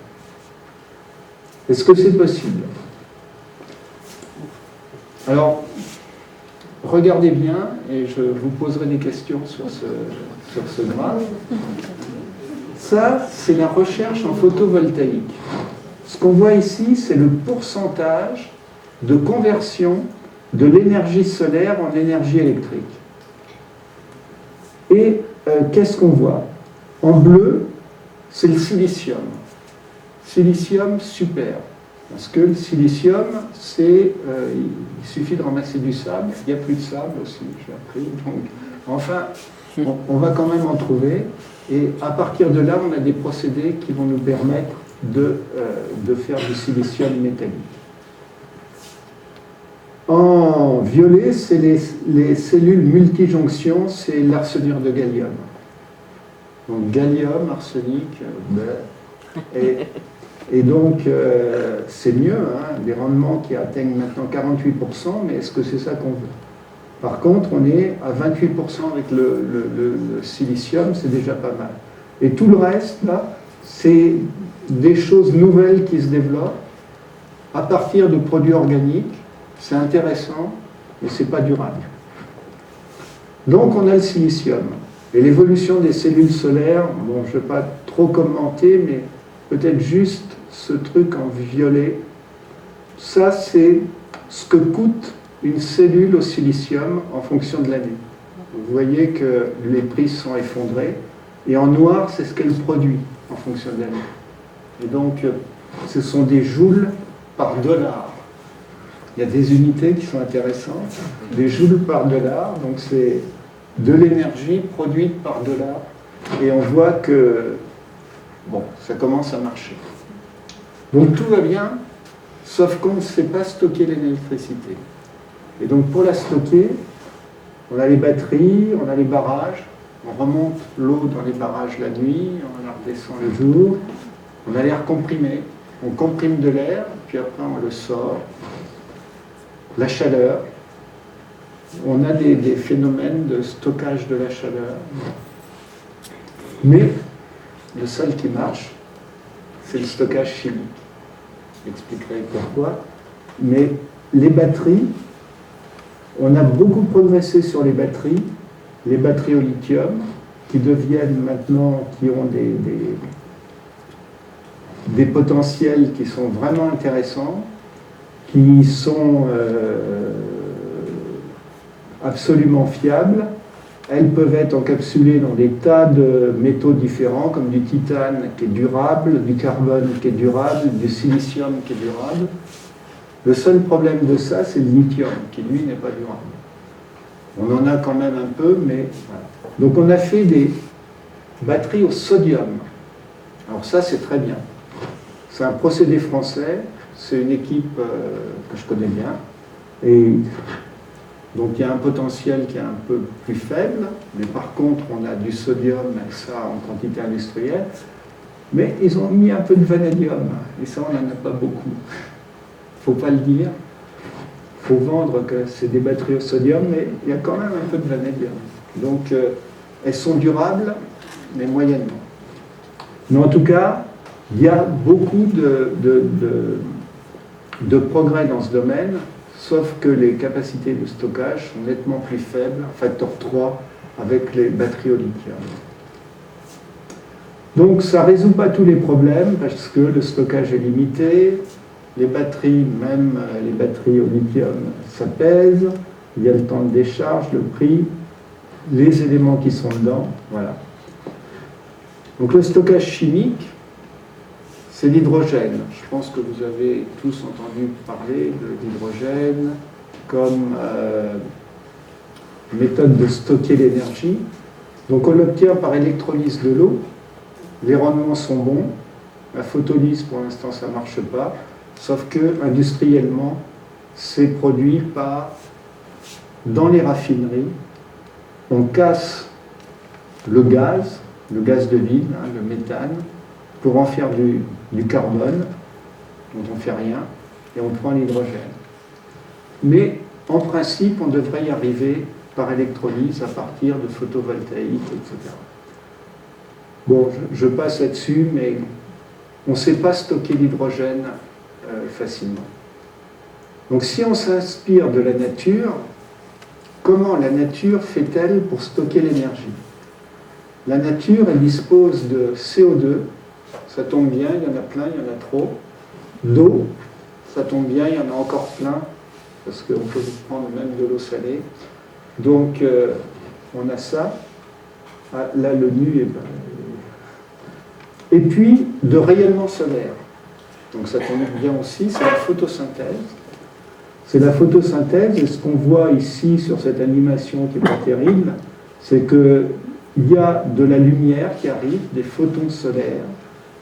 Est-ce que c'est possible? Alors, regardez bien, et je vous poserai des questions sur ce graphe. Ça, c'est la recherche en photovoltaïque. Ce qu'on voit ici, c'est le pourcentage de conversion de l'énergie solaire en énergie électrique. Et qu'est-ce qu'on voit? En bleu, c'est le silicium. Silicium super. Parce que le silicium, il suffit de ramasser du sable. Il n'y a plus de sable aussi, j'ai appris. Donc, enfin, on va quand même en trouver. Et à partir de là, on a des procédés qui vont nous permettre de faire du silicium métallique. En violet, c'est les cellules multijonctions, c'est l'arsenure de gallium. Donc gallium, arsenic, et donc c'est mieux, hein, des rendements qui atteignent maintenant 48%, mais est-ce que c'est ça qu'on veut? Par contre, on est à 28% avec le silicium, c'est déjà pas mal. Et tout le reste, là, c'est des choses nouvelles qui se développent à partir de produits organiques. C'est intéressant, mais ce n'est pas durable. Donc on a le silicium. Et l'évolution des cellules solaires, bon, je ne vais pas trop commenter, mais peut-être juste ce truc en violet. Ça, c'est ce que coûte une cellule au silicium en fonction de l'année. Vous voyez que les prix sont effondrés. Et en noir, c'est ce qu'elle produit en fonction de l'année. Et donc, ce sont des joules par dollar. Il y a des unités qui sont intéressantes, des joules par dollar, donc c'est de l'énergie produite par dollar. Et on voit que, bon, ça commence à marcher. Donc tout va bien, sauf qu'on ne sait pas stocker l'électricité. Et donc pour la stocker, on a les batteries, on a les barrages, on remonte l'eau dans les barrages la nuit, on la redescend le jour, on a l'air comprimé, on comprime de l'air, puis après on le sort. La chaleur, on a des phénomènes de stockage de la chaleur. Mais le seul qui marche, c'est le stockage chimique. J'expliquerai pourquoi. Mais les batteries, on a beaucoup progressé sur les batteries au lithium, qui deviennent maintenant, qui ont des potentiels qui sont vraiment intéressants, qui sont absolument fiables. Elles peuvent être encapsulées dans des tas de métaux différents, comme du titane qui est durable, du carbone qui est durable, du silicium qui est durable. Le seul problème de ça, c'est le lithium, qui lui n'est pas durable. On en a quand même un peu, mais voilà. Donc on a fait des batteries au sodium. Alors ça, c'est très bien. C'est un procédé français. C'est une équipe que je connais bien. Et donc il y a un potentiel qui est un peu plus faible, mais par contre on a du sodium, et ça en quantité industrielle. Mais ils ont mis un peu de vanadium, et ça on n'en a pas beaucoup. Il ne faut pas le dire. Il faut vendre que c'est des batteries au sodium, mais il y a quand même un peu de vanadium. Donc elles sont durables, mais moyennement. Mais en tout cas, il y a beaucoup de progrès dans ce domaine, sauf que les capacités de stockage sont nettement plus faibles, facteur 3 avec les batteries au lithium. Donc ça ne résout pas tous les problèmes parce que le stockage est limité, les batteries, même les batteries au lithium, ça pèse, il y a le temps de décharge, le prix, les éléments qui sont dedans, voilà. Donc le stockage chimique, c'est l'hydrogène. Je pense que vous avez tous entendu parler de l'hydrogène comme méthode de stocker l'énergie. Donc on l'obtient par électrolyse de l'eau. Les rendements sont bons. La photolyse, pour l'instant, ça ne marche pas. Sauf que, industriellement, c'est produit dans les raffineries. On casse le gaz de vide, hein, le méthane, pour en faire du carbone, dont on ne fait rien, et on prend l'hydrogène. Mais, en principe, on devrait y arriver par électrolyse à partir de photovoltaïque, etc. Bon, je passe là-dessus, mais on ne sait pas stocker l'hydrogène facilement. Donc si on s'inspire de la nature, comment la nature fait-elle pour stocker l'énergie? La nature, elle dispose de CO2, ça tombe bien, il y en a plein, il y en a trop. D'eau, ça tombe bien, il y en a encore plein, parce qu'on peut prendre même de l'eau salée. Donc on a ça. Ah, là, le nu est... Et puis, de rayonnement solaire. Donc ça tombe bien aussi, c'est la photosynthèse. C'est la photosynthèse, et ce qu'on voit ici sur cette animation qui n'est pas terrible, c'est qu'il y a de la lumière qui arrive, des photons solaires,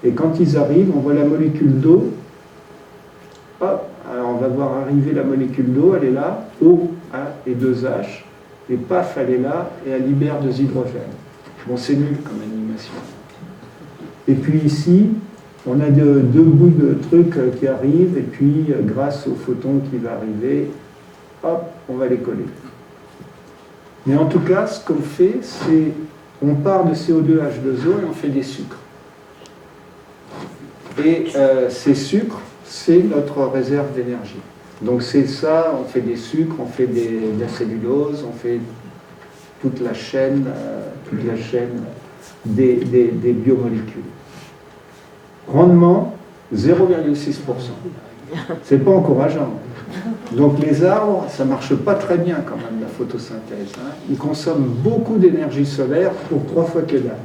et quand ils arrivent, on voit la molécule d'eau. Hop, alors on va voir arriver la molécule d'eau, elle est là, O, A et 2H, et paf, elle est là, et elle libère des hydrogènes. Bon, c'est nul comme animation. Et puis ici, on a deux bouts de trucs qui arrivent, et puis grâce au photon qui va arriver, hop, on va les coller. Mais en tout cas, ce qu'on fait, c'est on part de CO2, H2O et on fait des sucres. Et ces sucres, c'est notre réserve d'énergie. Donc c'est ça, on fait des sucres, on fait de la cellulose, on fait toute la chaîne des biomolécules. Rendement, 0,6%. C'est pas encourageant. Donc les arbres, ça marche pas très bien quand même, la photosynthèse. Hein. Ils consomment beaucoup d'énergie solaire pour 3 fois que dalle.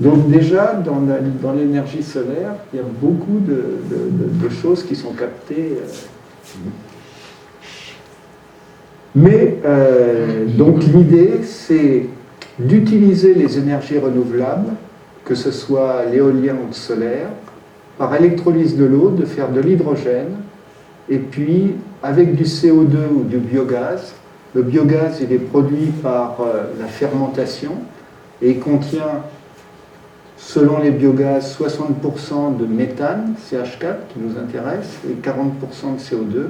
Donc déjà, dans l'énergie solaire, il y a beaucoup de choses qui sont captées. Mais donc l'idée, c'est d'utiliser les énergies renouvelables, que ce soit l'éolien ou le solaire, par électrolyse de l'eau, de faire de l'hydrogène, et puis avec du CO2 ou du biogaz. Le biogaz, il est produit par la fermentation, et il contient, selon les biogaz, 60% de méthane, CH4, qui nous intéresse, et 40% de CO2.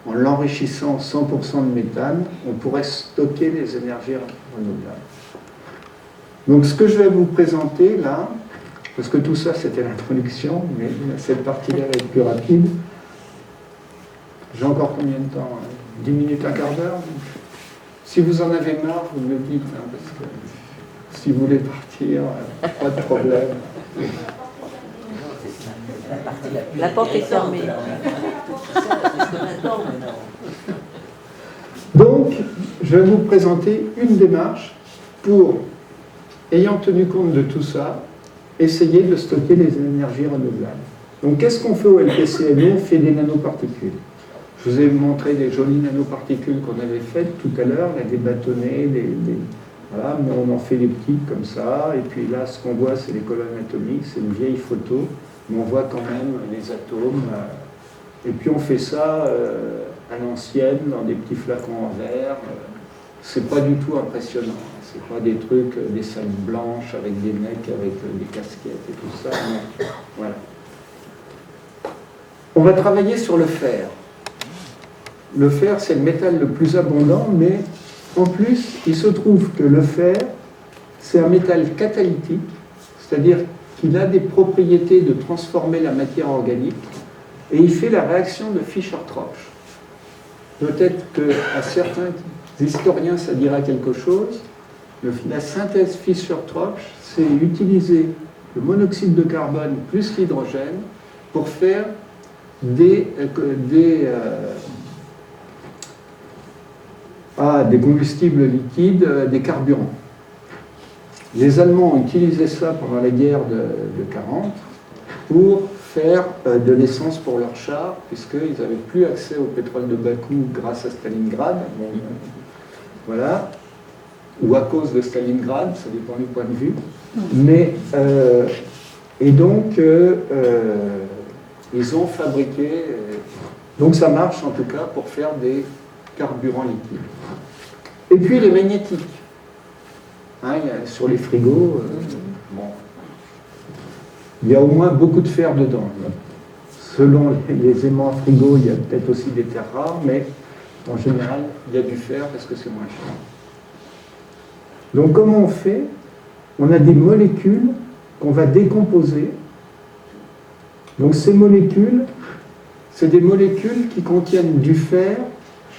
En l'enrichissant 100% de méthane, on pourrait stocker les énergies renouvelables. Donc ce que je vais vous présenter là, parce que tout ça c'était l'introduction, mais cette partie-là va être plus rapide. J'ai encore combien de temps? 10 minutes, un quart d'heure? Si vous en avez marre, vous me le dites, hein, parce que si vous voulez partir, pas de problème. La porte est fermée. Donc, je vais vous présenter une démarche pour, ayant tenu compte de tout ça, essayer de stocker les énergies renouvelables. Donc, qu'est-ce qu'on fait au LPCNE? On fait des nanoparticules. Je vous ai montré des jolies nanoparticules qu'on avait faites tout à l'heure, des bâtonnets, voilà, mais on en fait des petites comme ça. Et puis là, ce qu'on voit, c'est les colonnes atomiques, c'est une vieille photo, mais on voit quand même les atomes. Et puis on fait ça à l'ancienne, dans des petits flacons en verre. C'est pas du tout impressionnant. C'est pas des trucs, des salles blanches avec des mecs avec des casquettes et tout ça. Non. Voilà. On va travailler sur le fer. Le fer, c'est le métal le plus abondant, mais en plus, il se trouve que le fer, c'est un métal catalytique, c'est-à-dire qu'il a des propriétés de transformer la matière organique, et il fait la réaction de Fischer-Tropsch. Peut-être qu'à certains historiens, ça dira quelque chose. La synthèse Fischer-Tropsch, c'est utiliser le monoxyde de carbone plus l'hydrogène pour faire des combustibles liquides, des carburants. Les Allemands ont utilisé ça pendant la guerre de 40 pour faire de l'essence pour leurs chars, puisqu'ils n'avaient plus accès au pétrole de Bakou grâce à Stalingrad. Bon, voilà. Ou à cause de Stalingrad, ça dépend du point de vue. Mais, et donc, ils ont fabriqué... donc ça marche en tout cas pour faire des carburants liquides. Et puis les magnétiques. Hein, sur les frigos, bon. Il y a au moins beaucoup de fer dedans. Selon les aimants à frigo, il y a peut-être aussi des terres rares, mais en général, il y a du fer parce que c'est moins cher. Donc comment on fait? On a des molécules qu'on va décomposer. Donc ces molécules, c'est des molécules qui contiennent du fer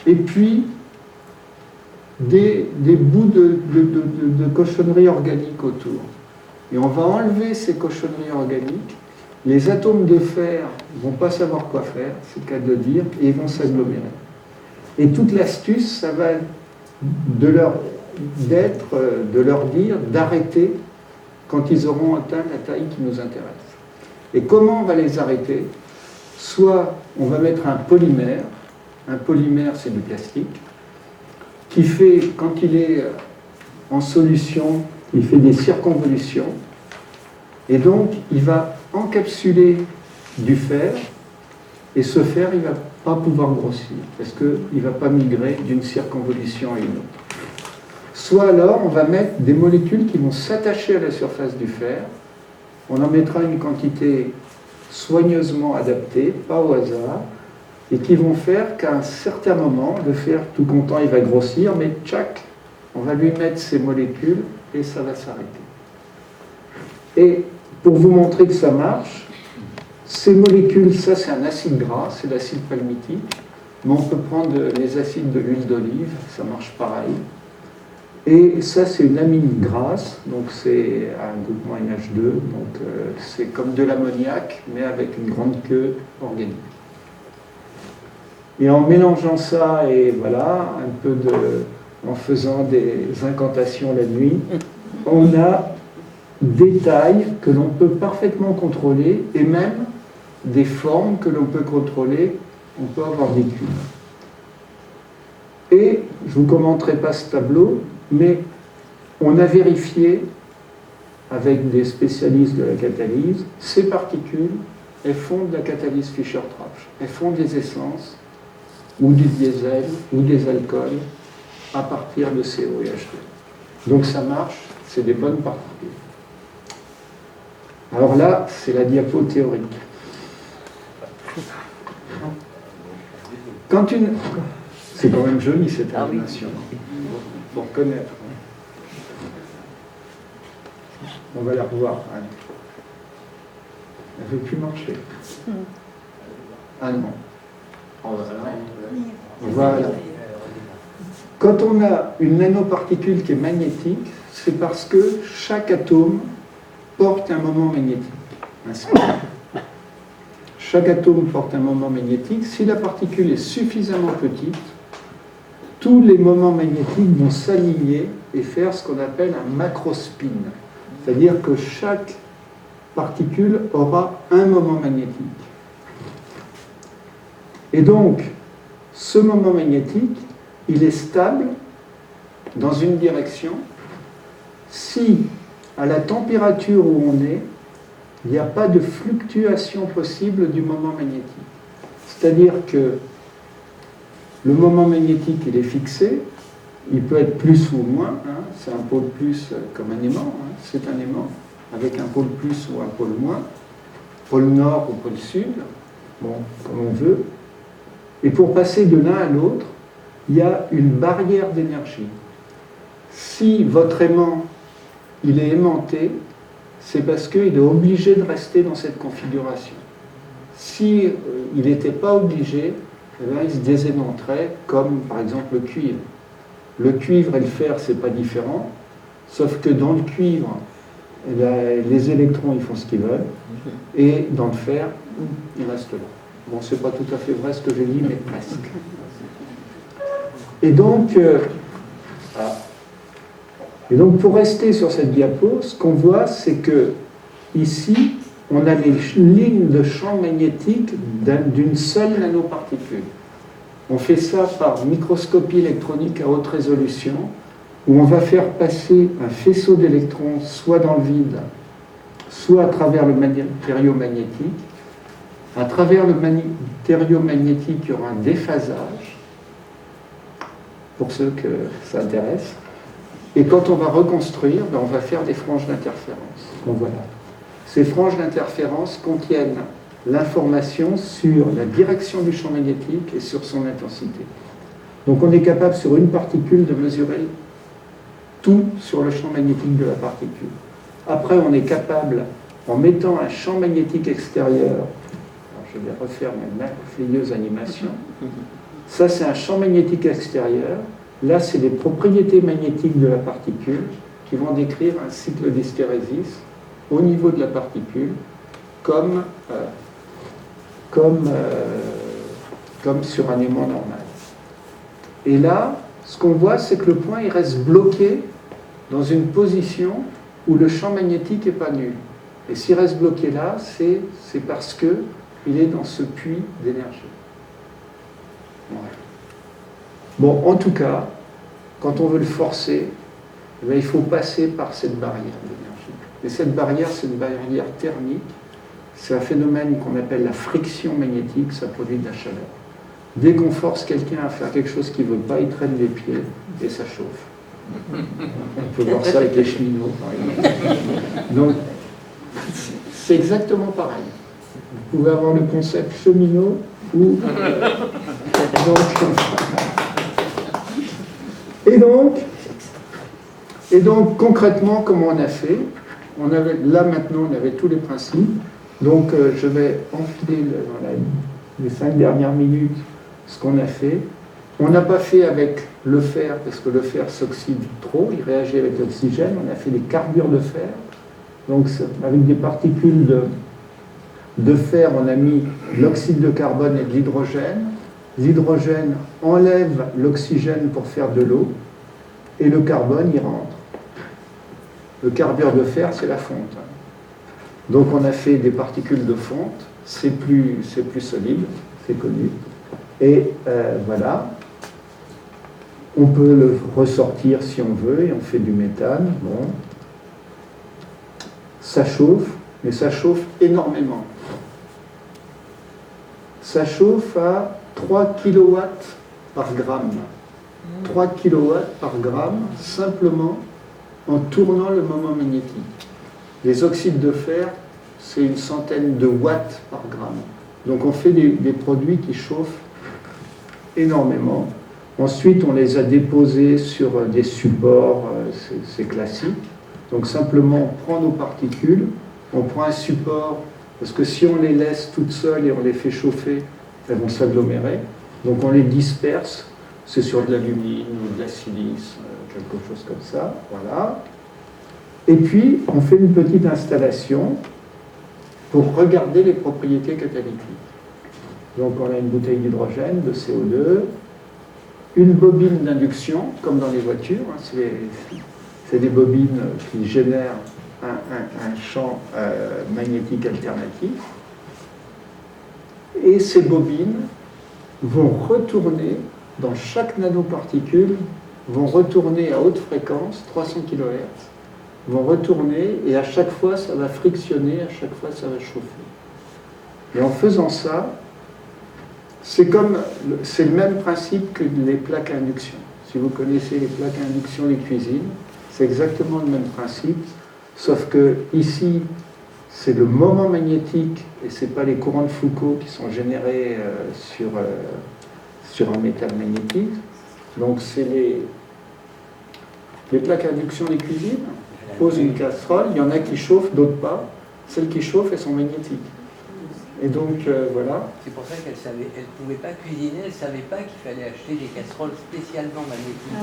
et puis des bouts de cochonneries organiques autour. Et on va enlever ces cochonneries organiques. Les atomes de fer ne vont pas savoir quoi faire, c'est le cas de le dire, et ils vont s'agglomérer. Et toute l'astuce, ça va de leur dire d'arrêter quand ils auront atteint la taille qui nous intéresse. Et comment on va les arrêter? Soit on va mettre un polymère c'est du plastique, qui fait, quand il est en solution, il fait des circonvolutions, et donc il va encapsuler du fer, et ce fer, il ne va pas pouvoir grossir, parce qu'il ne va pas migrer d'une circonvolution à une autre. Soit alors, on va mettre des molécules qui vont s'attacher à la surface du fer, on en mettra une quantité soigneusement adaptée, pas au hasard, et qui vont faire qu'à un certain moment, le fer, tout content, il va grossir, mais tchac, on va lui mettre ces molécules et ça va s'arrêter. Et pour vous montrer que ça marche, ces molécules, ça c'est un acide gras, c'est l'acide palmitique, mais on peut prendre les acides de l'huile d'olive, ça marche pareil. Et ça c'est une amine grasse, donc c'est un groupement NH2, donc c'est comme de l'ammoniac, mais avec une grande queue organique. Et en mélangeant ça et voilà, en faisant des incantations la nuit, on a des tailles que l'on peut parfaitement contrôler et même des formes que l'on peut contrôler. On peut avoir des cubes. Et je ne vous commenterai pas ce tableau, mais on a vérifié avec des spécialistes de la catalyse, ces particules, elles font de la catalyse Fischer-Tropsch. Elles font des essences ou du diesel ou des alcools à partir de CO et H2. Donc ça marche, c'est des bonnes particules. Alors là, c'est la diapo théorique. C'est quand même joli cette animation. Pour reconnaître. On va la revoir. Elle ne veut plus marcher. Ah non. Voilà. Quand on a une nanoparticule qui est magnétique, c'est parce que chaque atome porte un moment magnétique. Chaque atome porte un moment magnétique. Si la particule est suffisamment petite, tous les moments magnétiques vont s'aligner et faire ce qu'on appelle un macrospin. C'est-à-dire que chaque particule aura un moment magnétique. Et donc, ce moment magnétique, il est stable dans une direction si, à la température où on est, il n'y a pas de fluctuation possible du moment magnétique. C'est-à-dire que le moment magnétique, il est fixé, il peut être plus ou moins, hein, c'est un pôle plus comme un aimant, hein, c'est un aimant, avec un pôle plus ou un pôle moins, pôle nord ou pôle sud, bon, comme on veut. Et pour passer de l'un à l'autre, il y a une barrière d'énergie. Si votre aimant, il est aimanté, c'est parce qu'il est obligé de rester dans cette configuration. Si il n'était pas obligé, eh bien, il se désaimanterait, comme par exemple le cuivre. Le cuivre et le fer, c'est pas différent. Sauf que dans le cuivre, eh ben, les électrons ils font ce qu'ils veulent, et dans le fer, ils restent là. Bon, c'est pas tout à fait vrai ce que j'ai dit, mais presque. Et donc, pour rester sur cette diapo, ce qu'on voit, c'est que ici, on a les lignes de champ magnétique d'une seule nanoparticule. On fait ça par microscopie électronique à haute résolution, où on va faire passer un faisceau d'électrons soit dans le vide, soit à travers le matériau magnétique. À travers le matériau magnétique, il y aura un déphasage, pour ceux que ça intéresse. Et quand on va reconstruire, on va faire des franges d'interférence. Donc voilà. Ces franges d'interférence contiennent l'information sur la direction du champ magnétique et sur son intensité. Donc on est capable sur une particule de mesurer tout sur le champ magnétique de la particule. Après, on est capable, en mettant un champ magnétique extérieur, alors je vais refaire ma merveilleuse animation, ça c'est un champ magnétique extérieur, là c'est les propriétés magnétiques de la particule qui vont décrire un cycle d'hystérésis au niveau de la particule comme sur un aimant normal. Et là, ce qu'on voit, c'est que le point il reste bloqué dans une position où le champ magnétique n'est pas nul. Et s'il reste bloqué là, c'est parce qu'il est dans ce puits d'énergie. Voilà. Bon, en tout cas, quand on veut le forcer, il faut passer par cette barrière d'énergie. Et cette barrière, c'est une barrière thermique. C'est un phénomène qu'on appelle la friction magnétique, ça produit de la chaleur. Dès qu'on force quelqu'un à faire quelque chose qu'il ne veut pas, il traîne les pieds et ça chauffe. On peut voir ça avec les cheminots, par exemple. Donc, c'est exactement pareil. Vous pouvez avoir le concept cheminot ou... Et donc, concrètement, comment on a fait? Là, maintenant, on avait tous les principes. Donc, je vais enfiler dans les 5 dernières minutes ce qu'on a fait. On n'a pas fait avec le fer, parce que le fer s'oxyde trop, il réagit avec l'oxygène. On a fait des carbures de fer. Donc, avec des particules de fer, on a mis l'oxyde de carbone et de l'hydrogène. L'hydrogène enlève l'oxygène pour faire de l'eau, et le carbone, il rentre. Le carbure de fer, c'est la fonte. Donc on a fait des particules de fonte, c'est plus solide, c'est connu. Et voilà, on peut le ressortir si on veut, et on fait du méthane. Bon. Ça chauffe, mais ça chauffe énormément. Ça chauffe à 3 kW par gramme. 3 kW par gramme, simplement en tournant le moment magnétique. Les oxydes de fer, c'est une centaine de watts par gramme. Donc on fait des produits qui chauffent énormément. Ensuite, on les a déposés sur des supports, c'est classique. Donc simplement, on prend nos particules, on prend un support, parce que si on les laisse toutes seules et on les fait chauffer, elles vont s'agglomérer. Donc on les disperse, c'est sur de l'alumine ou de la silice, quelque chose comme ça, voilà. Et puis, on fait une petite installation pour regarder les propriétés catalytiques. Donc on a une bouteille d'hydrogène, de CO2, une bobine d'induction, comme dans les voitures, hein, c'est des bobines qui génèrent un champ magnétique alternatif. Et ces bobines vont retourner, dans chaque nanoparticule, vont retourner à haute fréquence, 300 kHz, vont retourner et à chaque fois ça va frictionner, à chaque fois ça va chauffer. Et en faisant ça, c'est le même principe que les plaques à induction. Si vous connaissez les plaques à induction des cuisines, c'est exactement le même principe, sauf que ici, c'est le moment magnétique et ce n'est pas les courants de Foucault qui sont générés sur un métal magnétique. Donc c'est les plaques à induction des cuisines. On pose une casserole, il y en a qui chauffent, d'autres pas. Celles qui chauffent, elles sont magnétiques. Et donc, voilà. C'est pour ça qu'elle ne pouvait pas cuisiner, elle ne savait pas qu'il fallait acheter des casseroles spécialement magnétiques.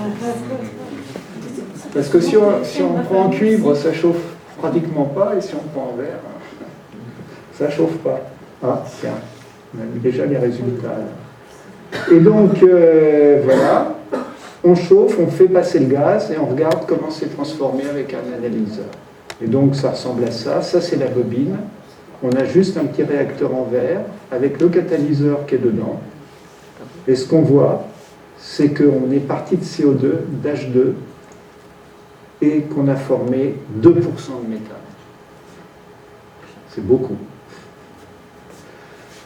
Parce que si on prend en cuivre, ça chauffe pratiquement pas, et si on prend en verre, ça chauffe pas. Ah, tiens, on a vu déjà les résultats. Là. Et donc, voilà, on chauffe, on fait passer le gaz, et on regarde comment c'est transformé avec un analyseur. Et donc, ça ressemble à ça. Ça, c'est la bobine. On a juste un petit réacteur en verre avec le catalyseur qui est dedans. Et ce qu'on voit, c'est qu'on est parti de CO2, d'H2, et qu'on a formé 2% de méthane. C'est beaucoup.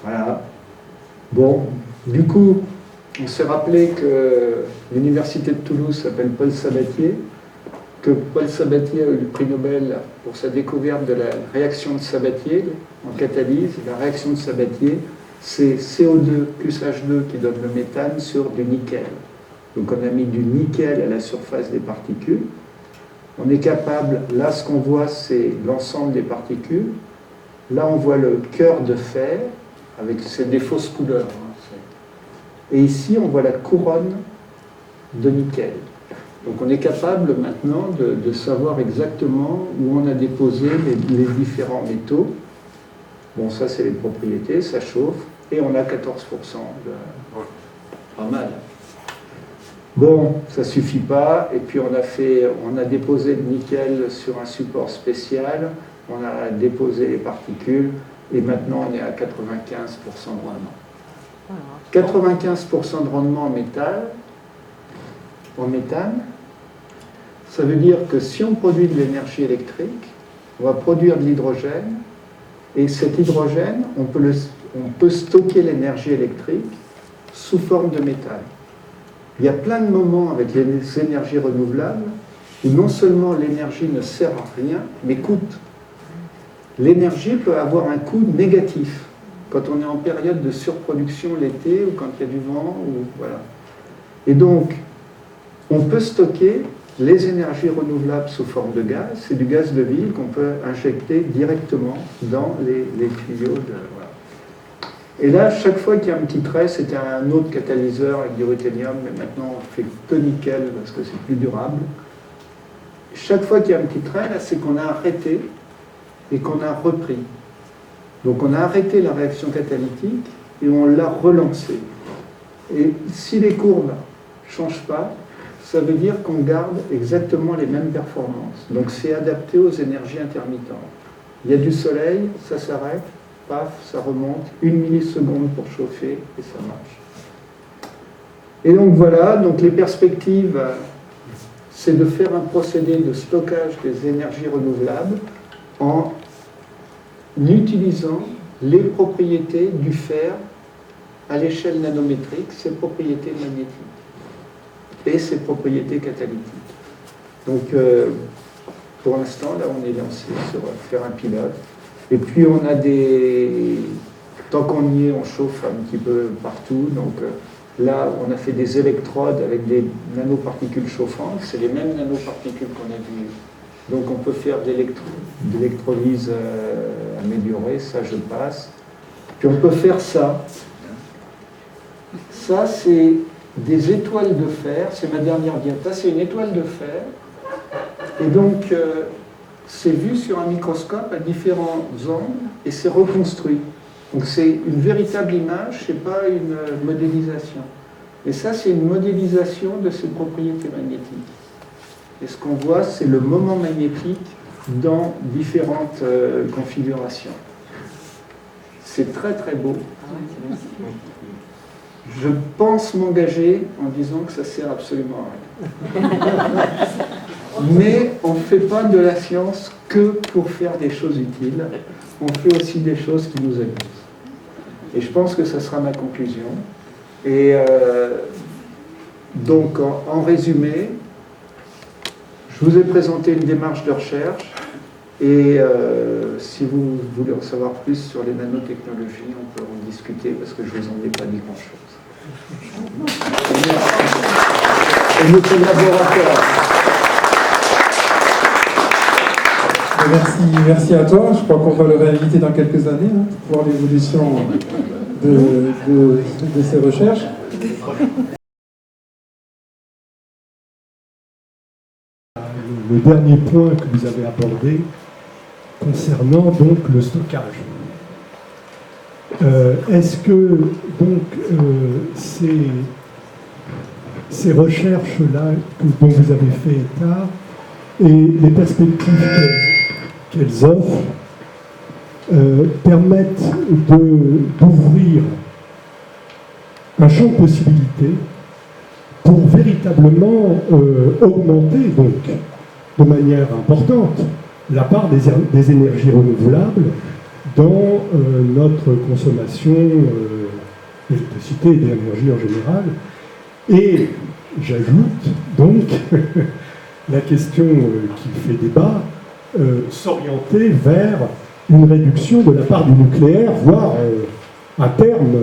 Voilà. Bon, du coup, on s'est rappelé que l'université de Toulouse s'appelle Paul Sabatier, que Paul Sabatier a eu le prix Nobel pour sa découverte de la réaction de Sabatier en catalyse. La réaction de Sabatier, c'est CO2 plus H2 qui donne le méthane sur du nickel. Donc on a mis du nickel à la surface des particules. On est capable, là ce qu'on voit c'est l'ensemble des particules. Là on voit le cœur de fer, avec des fausses couleurs. Et ici on voit la couronne de nickel. Donc on est capable maintenant de savoir exactement où on a déposé les différents métaux. Bon, ça c'est les propriétés, ça chauffe, et on a 14% de... Pas mal. Bon, ça suffit pas, et puis on a déposé le nickel sur un support spécial, on a déposé les particules, et maintenant on est à 95% de rendement. 95% de rendement en méthane, ça veut dire que si on produit de l'énergie électrique, on va produire de l'hydrogène, et cet hydrogène, on peut stocker l'énergie électrique sous forme de méthane. Il y a plein de moments avec les énergies renouvelables où non seulement l'énergie ne sert à rien, mais coûte. L'énergie peut avoir un coût négatif quand on est en période de surproduction l'été ou quand il y a du vent. Voilà. Et donc, on peut stocker les énergies renouvelables sous forme de gaz. C'est du gaz de ville qu'on peut injecter directement dans les tuyaux. Voilà. Et là, chaque fois qu'il y a un petit trait, c'était un autre catalyseur avec du ruthénium, mais maintenant on fait que nickel parce que c'est plus durable. Chaque fois qu'il y a un petit trait, là, c'est qu'on a arrêté et qu'on a repris. Donc on a arrêté la réaction catalytique et on l'a relancée. Et si les courbes ne changent pas, ça veut dire qu'on garde exactement les mêmes performances. Donc c'est adapté aux énergies intermittentes. Il y a du soleil, ça s'arrête, paf, ça remonte, 1 milliseconde pour chauffer et ça marche. Et donc voilà, donc les perspectives, c'est de faire un procédé de stockage des énergies renouvelables en utilisant les propriétés du fer à l'échelle nanométrique, ses propriétés magnétiques et ses propriétés catalytiques. Donc pour l'instant, là on est lancé sur faire un pilote. Et puis on a tant qu'on y est, on chauffe un petit peu partout. Donc là, on a fait des électrodes avec des nanoparticules chauffantes. C'est les mêmes nanoparticules qu'on a vues. Donc on peut faire d'électrolyse améliorée, ça je passe. Puis on peut faire ça. Ça c'est des étoiles de fer, c'est ma dernière diapo, c'est une étoile de fer. Et donc c'est vu sur un microscope à différents angles et c'est reconstruit. Donc c'est une véritable image, c'est pas une modélisation. Et ça c'est une modélisation de ses propriétés magnétiques. Et ce qu'on voit, c'est le moment magnétique dans différentes configurations. C'est très très beau. Je pense m'engager en disant que ça sert absolument à rien. Mais on ne fait pas de la science que pour faire des choses utiles. On fait aussi des choses qui nous amusent. Et je pense que ça sera ma conclusion. Et donc, en résumé, je vous ai présenté une démarche de recherche. Et si vous voulez en savoir plus sur les nanotechnologies, on peut en discuter parce que je ne vous en ai pas dit grand-chose. Et nos collaborateurs. Merci à toi. Je crois qu'on va le réinviter dans quelques années hein, pour voir l'évolution de ses recherches. Le dernier point que vous avez abordé concernant donc le stockage. Est-ce que donc ces recherches-là dont vous avez fait état et les perspectives qu'elles offrent permettent d'ouvrir un champ de possibilités pour véritablement augmenter donc de manière importante la part des énergies renouvelables dans notre consommation d'électricité et d'énergie en général. Et j'ajoute donc la question qui fait débat, s'orienter vers une réduction de la part du nucléaire, voire à terme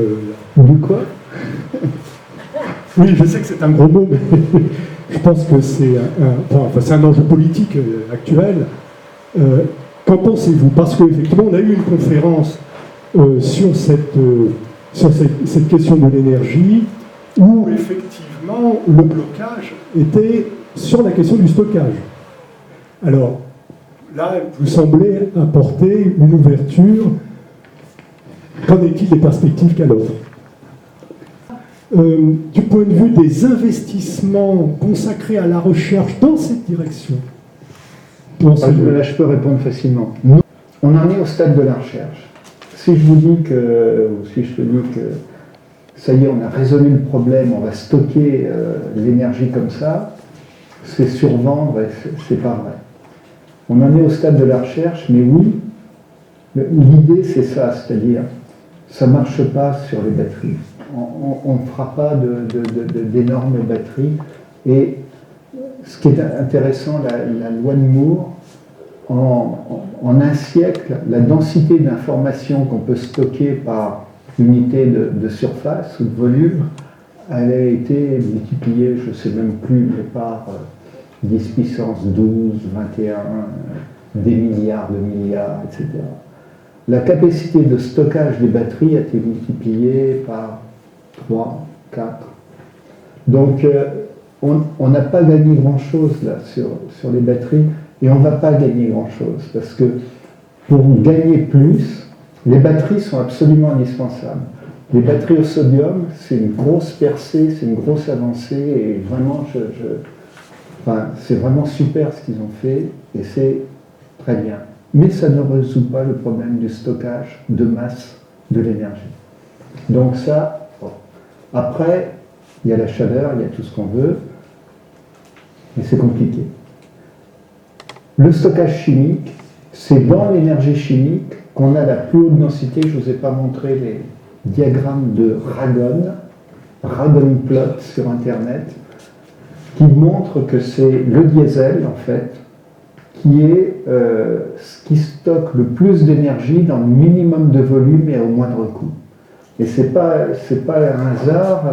du quoi. Oui, je sais que c'est un gros mot, mais je pense que c'est un enjeu politique actuel. Qu'en pensez-vous? Parce qu'effectivement, on a eu une conférence sur cette question de l'énergie, où effectivement le blocage était sur la question du stockage. Alors, là, vous semblez apporter une ouverture. Qu'en est-il des perspectives qu'elle offre? Du point de vue des investissements consacrés à la recherche dans cette direction? Là, je peux répondre facilement. Non. On en est au stade de la recherche. Si je vous dis que, ou si je te dis que ça y est, on a résolu le problème, on va stocker l'énergie comme ça, c'est survendre et c'est pas vrai. On en est au stade de la recherche, mais oui, l'idée c'est ça, c'est-à-dire, ça ne marche pas sur les batteries. On ne fera pas d'énormes batteries. Et ce qui est intéressant, la loi de Moore, en un siècle, la densité d'informations qu'on peut stocker par unité de surface ou de volume, elle a été multipliée, je ne sais même plus, mais par 10 puissance 12, 21, des milliards de milliards, etc. La capacité de stockage des batteries a été multipliée par 3, 4. Donc, on n'a pas gagné grand-chose là sur les batteries, et on ne va pas gagner grand-chose, parce que pour gagner plus, les batteries sont absolument indispensables. Les batteries au sodium, c'est une grosse percée, c'est une grosse avancée, et vraiment, c'est vraiment super ce qu'ils ont fait, et c'est très bien. Mais ça ne résout pas le problème du stockage de masse de l'énergie. Donc ça, bon. Après, il y a la chaleur, il y a tout ce qu'on veut, mais c'est compliqué. Le stockage chimique, c'est dans l'énergie chimique qu'on a la plus haute densité. Je ne vous ai pas montré les diagrammes de Ragon plot sur Internet, qui montrent que c'est le diesel, en fait, qui est ce qui stocke le plus d'énergie dans le minimum de volume et au moindre coût. Et c'est pas un hasard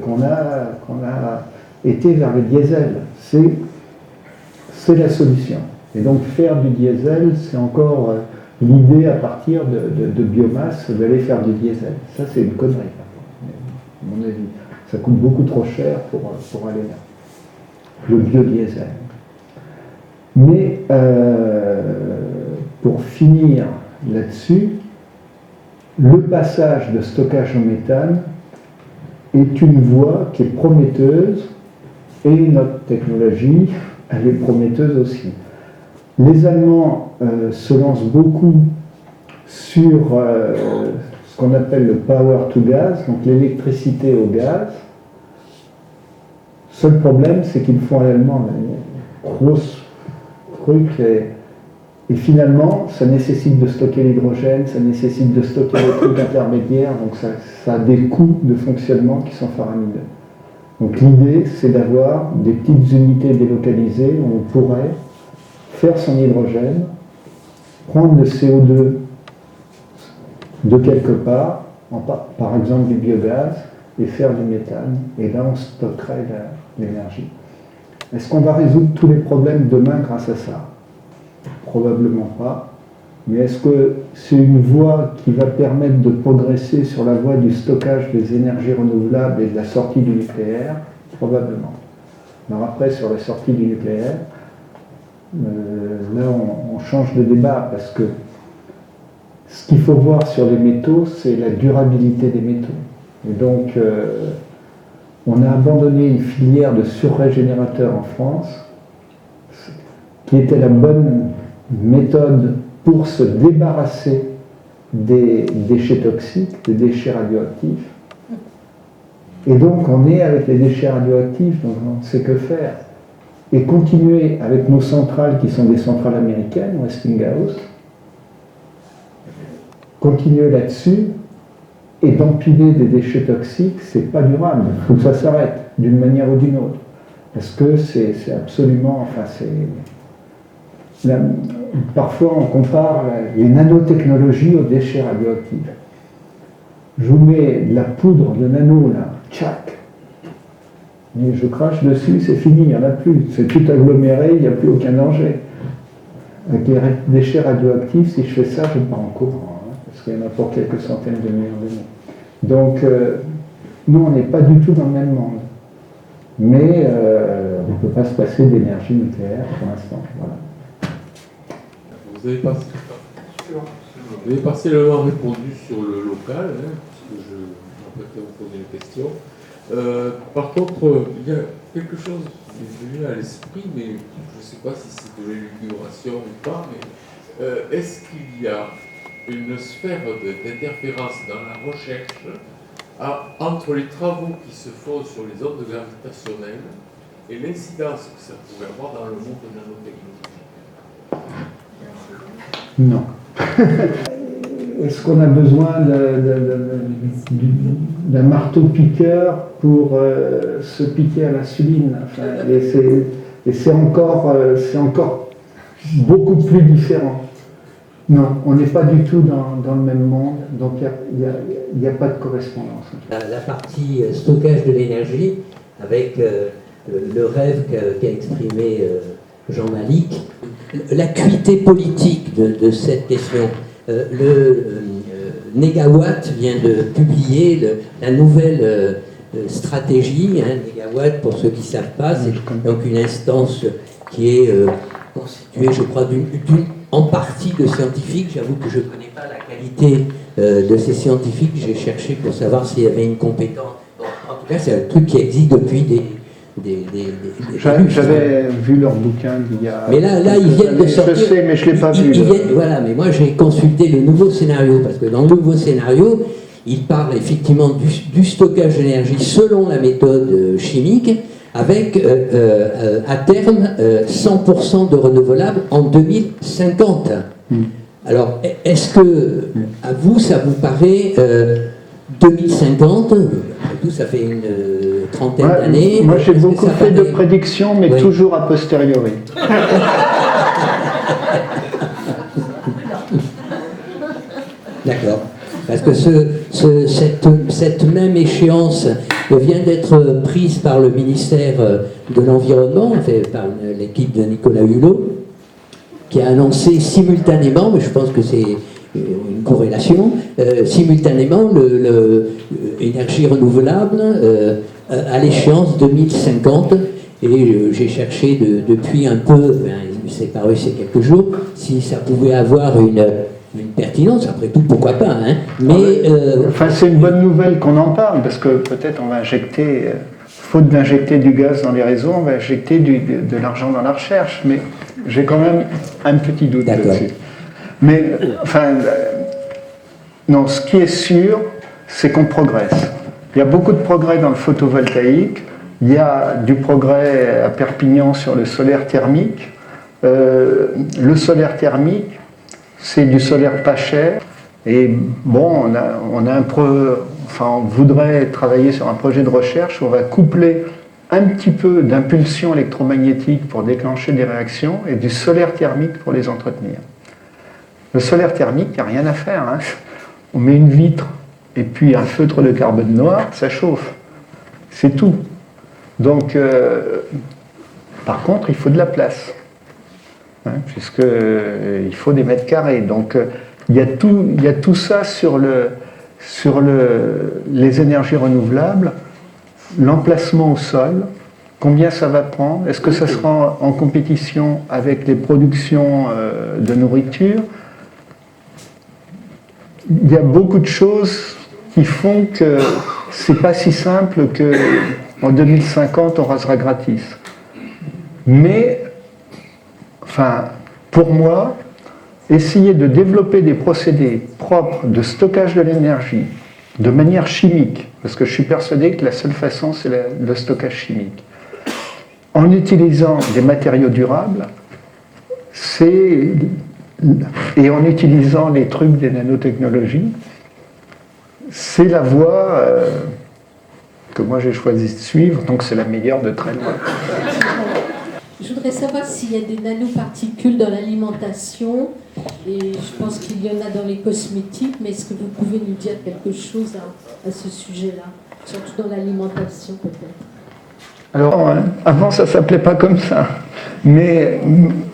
qu'on a été vers le diesel. C'est la solution. Et donc faire du diesel, c'est encore l'idée à partir de biomasse d'aller faire du diesel. Ça, c'est une connerie, à mon avis. Ça coûte beaucoup trop cher pour aller là. Le biodiesel. Mais pour finir là-dessus, le passage de stockage au méthane est une voie qui est prometteuse, et notre technologie, elle est prometteuse aussi. Les Allemands se lancent beaucoup sur ce qu'on appelle le power to gas, donc l'électricité au gaz. Seul problème, c'est qu'ils font à l'allemand un gros truc, et finalement, ça nécessite de stocker l'hydrogène, ça nécessite de stocker les trucs intermédiaires, donc ça a des coûts de fonctionnement qui sont faramineux. Donc l'idée, c'est d'avoir des petites unités délocalisées où on pourrait faire son hydrogène, prendre le CO2 de quelque part, par exemple du biogaz, et faire du méthane. Et là, on stockerait l'énergie. Est-ce qu'on va résoudre tous les problèmes demain grâce à ça? Probablement pas. Mais est-ce que c'est une voie qui va permettre de progresser sur la voie du stockage des énergies renouvelables et de la sortie du nucléaire? Probablement. Alors après, sur la sortie du nucléaire, là on change de débat parce que ce qu'il faut voir sur les métaux, c'est la durabilité des métaux. Et donc, on a abandonné une filière de surrégénérateurs en France, qui était la bonne méthode pour se débarrasser des déchets toxiques, des déchets radioactifs. Et donc, on est avec les déchets radioactifs, donc on ne sait que faire. Et continuer avec nos centrales, qui sont des centrales américaines, Westinghouse, continuer là-dessus, et d'empiler des déchets toxiques, c'est pas durable. Il faut que ça s'arrête, d'une manière ou d'une autre. Parce que c'est absolument... Enfin, parfois, on compare les nanotechnologies aux déchets radioactifs. Je vous mets de la poudre de nano, là, tchac. Mais je crache dessus, c'est fini, il n'y en a plus. C'est tout aggloméré, il n'y a plus aucun danger. Avec les déchets radioactifs, si je fais ça, je pars en courant. Parce qu'il y en a pour quelques centaines de millions d'années. Donc, nous, on n'est pas du tout dans le même monde. Mais on ne peut pas se passer d'énergie nucléaire pour l'instant. Voilà. Vous avez partiellement répondu sur le local, hein, puisque je m'apprêtais à vous poser une question. Par contre, il y a quelque chose qui est venu à l'esprit, mais je ne sais pas si c'est de l'élucubration ou pas, mais est-ce qu'il y a une sphère d'interférence dans la recherche entre les travaux qui se font sur les ondes gravitationnelles et l'incidence que ça pouvait avoir dans le monde nanotechnologique? Non. Est-ce qu'on a besoin d'un marteau-piqueur pour se piquer à l'insuline? Enfin, et c'est encore beaucoup plus différent. Non, on n'est pas du tout dans le même monde, donc il n'y a pas de correspondance. La partie stockage de l'énergie, avec le rêve qu'a exprimé Jean-Malik, l'acuité politique de cette question. Negawatt vient de publier la nouvelle stratégie. Negawatt, pour ceux qui ne savent pas, c'est donc une instance qui est constituée, je crois, en partie de scientifiques. J'avoue que je ne connais pas la qualité de ces scientifiques. J'ai cherché pour savoir s'il y avait une compétence. Bon, en tout cas, c'est un truc qui existe depuis J'avais vu leur bouquin il y a... Mais là ils viennent de sortir... Je sais, mais je ne l'ai pas vu. Voilà, mais moi j'ai consulté le nouveau scénario, parce que dans le nouveau scénario, il parle effectivement du stockage d'énergie selon la méthode chimique, avec à terme 100% de renouvelables en 2050. Alors, est-ce que, à vous, ça vous paraît 2050, tout ça fait une trentaine d'années. Moi j'ai beaucoup fait de prédictions, mais toujours a posteriori. D'accord. Parce que cette même échéance vient d'être prise par le ministère de l'Environnement, par l'équipe de Nicolas Hulot, qui a annoncé simultanément, mais je pense que c'est une corrélation, simultanément l'énergie renouvelable à l'échéance 2050. Et j'ai cherché depuis un peu, c'est paru ces quelques jours, si ça pouvait avoir une pertinence. Après tout, pourquoi pas, hein. Mais enfin, c'est une bonne nouvelle qu'on en parle, parce que peut-être on va injecter, faute d'injecter du gaz dans les réseaux, on va injecter de l'argent dans la recherche. Mais j'ai quand même un petit doute là-dessus. Mais, enfin, non, ce qui est sûr, c'est qu'on progresse. Il y a beaucoup de progrès dans le photovoltaïque, il y a du progrès à Perpignan sur le solaire thermique. Le solaire thermique, c'est du solaire pas cher. Et bon, on voudrait travailler sur un projet de recherche où on va coupler un petit peu d'impulsion électromagnétique pour déclencher des réactions et du solaire thermique pour les entretenir. Le solaire thermique, il n'y a rien à faire, hein. On met une vitre et puis un feutre de carbone noir, ça chauffe. C'est tout. Donc, par contre, il faut de la place. hein, puisque il faut des mètres carrés. Donc il y a tout ça sur les énergies renouvelables, l'emplacement au sol, combien ça va prendre, est-ce que ça sera en compétition avec les productions de nourriture. Il y a beaucoup de choses qui font que c'est pas si simple qu'en 2050 on rasera gratis. Mais, enfin, pour moi, essayer de développer des procédés propres de stockage de l'énergie de manière chimique, parce que je suis persuadé que la seule façon c'est le stockage chimique, en utilisant des matériaux durables, et en utilisant les trucs des nanotechnologies, c'est la voie que moi j'ai choisi de suivre, donc c'est la meilleure de très loin. Je voudrais savoir s'il y a des nanoparticules dans l'alimentation, et je pense qu'il y en a dans les cosmétiques, mais est-ce que vous pouvez nous dire quelque chose à ce sujet-là, surtout dans l'alimentation peut-être? Alors, avant ça s'appelait pas comme ça, mais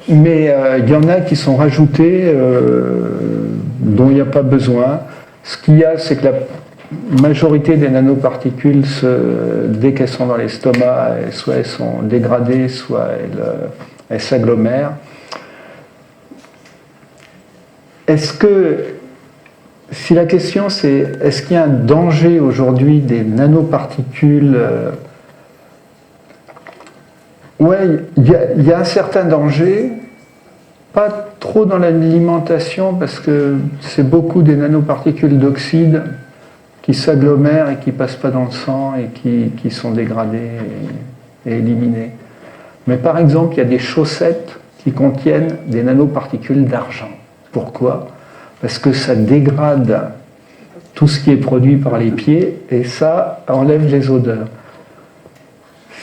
il y en a qui sont rajoutés dont il n'y a pas besoin. Ce qu'il y a, c'est que la majorité des nanoparticules, dès qu'elles sont dans l'estomac, soit elles sont dégradées, soit elles s'agglomèrent. Si la question c'est, est-ce qu'il y a un danger aujourd'hui des nanoparticules? Oui, il y a un certain danger, pas trop dans l'alimentation, parce que c'est beaucoup des nanoparticules d'oxyde qui s'agglomèrent et qui ne passent pas dans le sang et qui sont dégradées et éliminées. Mais par exemple, il y a des chaussettes qui contiennent des nanoparticules d'argent. Pourquoi? Parce que ça dégrade tout ce qui est produit par les pieds et ça enlève les odeurs.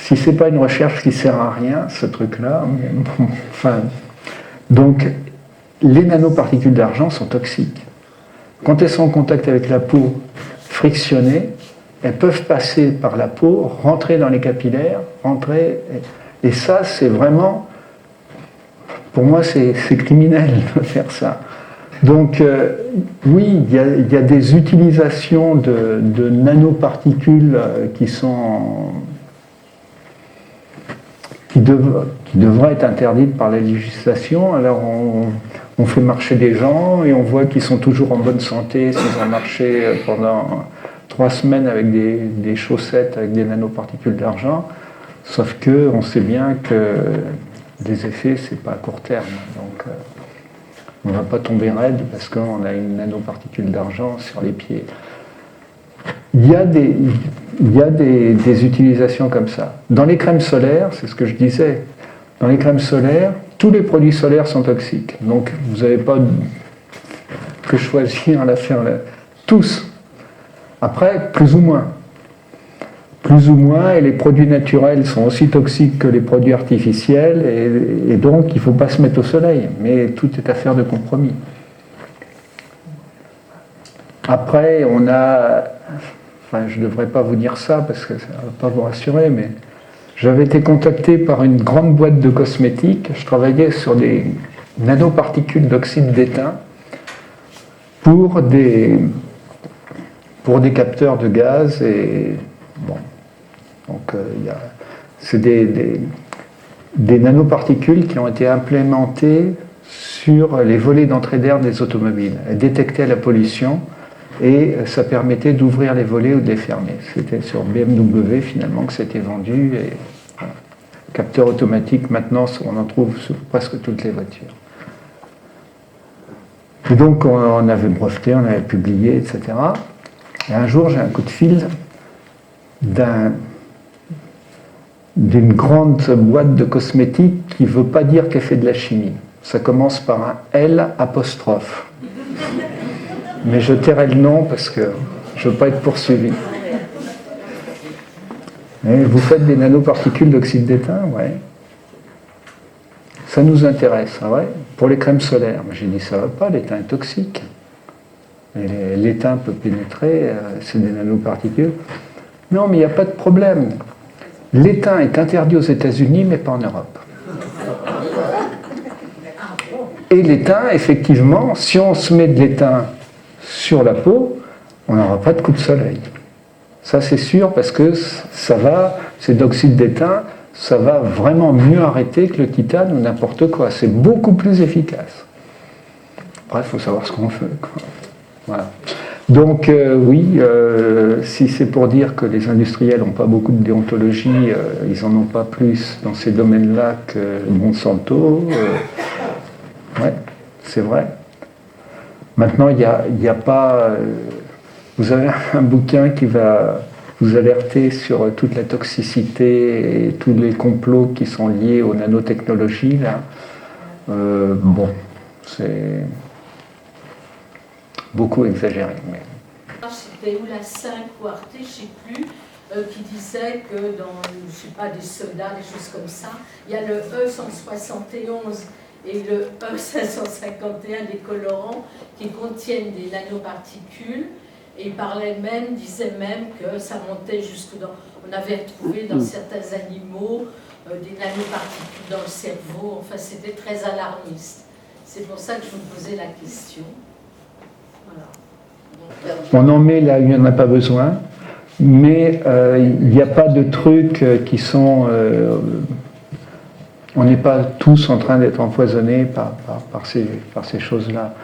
Si ce n'est pas une recherche qui ne sert à rien, ce truc-là, bon, enfin, donc les nanoparticules d'argent sont toxiques. Quand elles sont en contact avec la peau frictionnée, elles peuvent passer par la peau, rentrer dans les capillaires, et ça c'est vraiment, pour moi c'est criminel de faire ça. Donc oui, il y a des utilisations de nanoparticules qui devraient être interdites par la législation. Alors on fait marcher des gens et on voit qu'ils sont toujours en bonne santé s'ils ont marché pendant 3 semaines avec des chaussettes avec des nanoparticules d'argent, sauf qu'on sait bien que les effets, c'est pas à court terme. Donc on ne va pas tomber raide parce qu'on a une nanoparticule d'argent sur les pieds. Il y a des utilisations comme ça. Dans les crèmes solaires, c'est ce que je disais, dans les crèmes solaires, tous les produits solaires sont toxiques. Donc vous n'avez pas que choisir à faire tous. Après, plus ou moins. Plus ou moins, et les produits naturels sont aussi toxiques que les produits artificiels, et donc il ne faut pas se mettre au soleil. Mais tout est affaire de compromis. Après, on a... Enfin, je ne devrais pas vous dire ça parce que ça ne va pas vous rassurer, mais j'avais été contacté par une grande boîte de cosmétiques. Je travaillais sur des nanoparticules d'oxyde d'étain pour des capteurs de gaz. Et bon, donc c'est des nanoparticules qui ont été implémentées sur les volets d'entrée d'air des automobiles. Elles détectaient la pollution et ça permettait d'ouvrir les volets ou de les fermer. C'était sur BMW finalement que c'était vendu. Et voilà. Capteur automatique, maintenant on en trouve sur presque toutes les voitures. Et donc on avait breveté, on avait publié, etc. Et un jour j'ai un coup de fil d'une grande boîte de cosmétiques qui ne veut pas dire qu'elle fait de la chimie. Ça commence par un L apostrophe. Mais je tairai le nom parce que je ne veux pas être poursuivi. Et vous faites des nanoparticules d'oxyde d'étain? Ouais. Ça nous intéresse, ah ouais. Pour les crèmes solaires. J'ai dit ça ne va pas, l'étain est toxique. L'étain peut pénétrer, c'est des nanoparticules. Non, mais il n'y a pas de problème. L'étain est interdit aux États-Unis, mais pas en Europe. Et l'étain, effectivement, si on se met de l'étain sur la peau, on n'aura pas de coup de soleil. Ça c'est sûr, parce que ça va, c'est d'oxyde d'étain, ça va vraiment mieux arrêter que le titane ou n'importe quoi. C'est beaucoup plus efficace. Bref, il faut savoir ce qu'on fait, quoi. Voilà. Donc oui, si c'est pour dire que les industriels n'ont pas beaucoup de déontologie, ils n'en ont pas plus dans ces domaines-là que Monsanto. Ouais, c'est vrai. Maintenant, il n'y a pas... vous avez un bouquin qui va vous alerter sur toute la toxicité et tous les complots qui sont liés aux nanotechnologies, là. Bon, c'est beaucoup exagéré. Mais... C'était ou la 5 ou Arte, je ne sais plus, qui disait que dans, je sais pas, des soldats, des choses comme ça, il y a le E171 et le E551 des colorants qui contiennent des nanoparticules, et il parlait même, disait même que ça montait jusque dans... On avait trouvé dans certains animaux des nanoparticules dans le cerveau, enfin c'était très alarmiste. C'est pour ça que je vous posais la question. Voilà. On en met là où il n'y en a pas besoin, mais il n'y a pas de trucs qui sont... on n'est pas tous en train d'être empoisonnés par ces choses-là.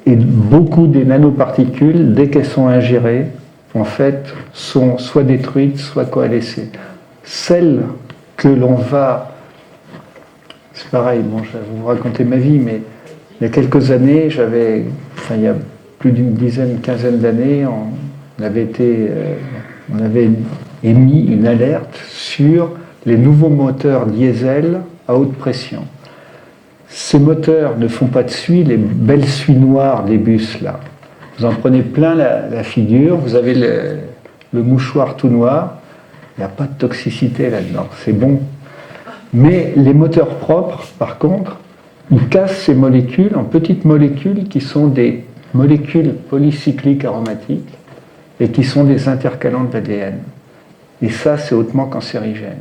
Et beaucoup des nanoparticules, dès qu'elles sont ingérées, en fait, sont soit détruites, soit coalescées. Celles que l'on va... C'est pareil, bon, je vais vous raconter ma vie, mais il y a quelques années, il y a plus d'une dizaine, quinzaine d'années, on avait émis une alerte sur les nouveaux moteurs diesel à haute pression. Ces moteurs ne font pas de suie, les belles suies noires des bus là. Vous en prenez plein la figure, vous avez le mouchoir tout noir, il n'y a pas de toxicité là-dedans, c'est bon. Mais les moteurs propres, par contre, ils cassent ces molécules en petites molécules qui sont des molécules polycycliques aromatiques et qui sont des intercalants de l'ADN. Et ça, c'est hautement cancérigène.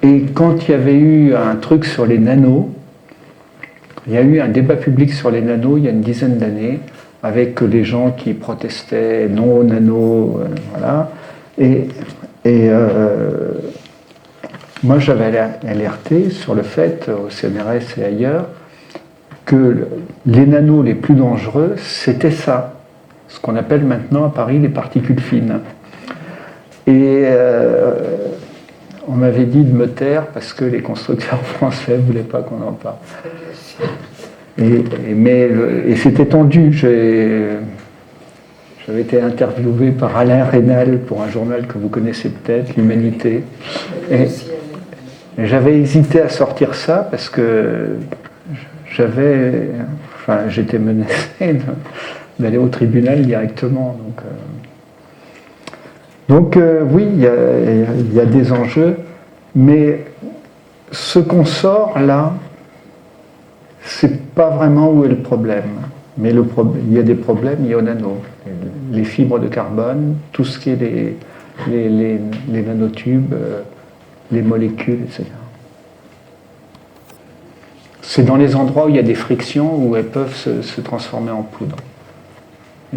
Et quand il y avait eu un truc sur les nanos, il y a eu un débat public sur les nanos il y a une dizaine d'années, avec les gens qui protestaient non aux nanos, voilà. Moi, j'avais alerté sur le fait, au CNRS et ailleurs, que les nanos les plus dangereux, c'était ça, ce qu'on appelle maintenant à Paris les particules fines. Et on m'avait dit de me taire parce que les constructeurs français ne voulaient pas qu'on en parle. Et c'était tendu. J'avais été interviewé par Alain Rénal pour un journal que vous connaissez peut-être, l'Humanité. Et j'avais hésité à sortir ça parce que j'étais menacé d'aller au tribunal directement. Donc oui, il y a des enjeux, mais ce qu'on sort là, c'est pas vraiment où est le problème. Mais il y a des problèmes liés aux nanos. Les fibres de carbone, tout ce qui est les nanotubes, les molécules, etc. C'est dans les endroits où il y a des frictions où elles peuvent se transformer en poudre.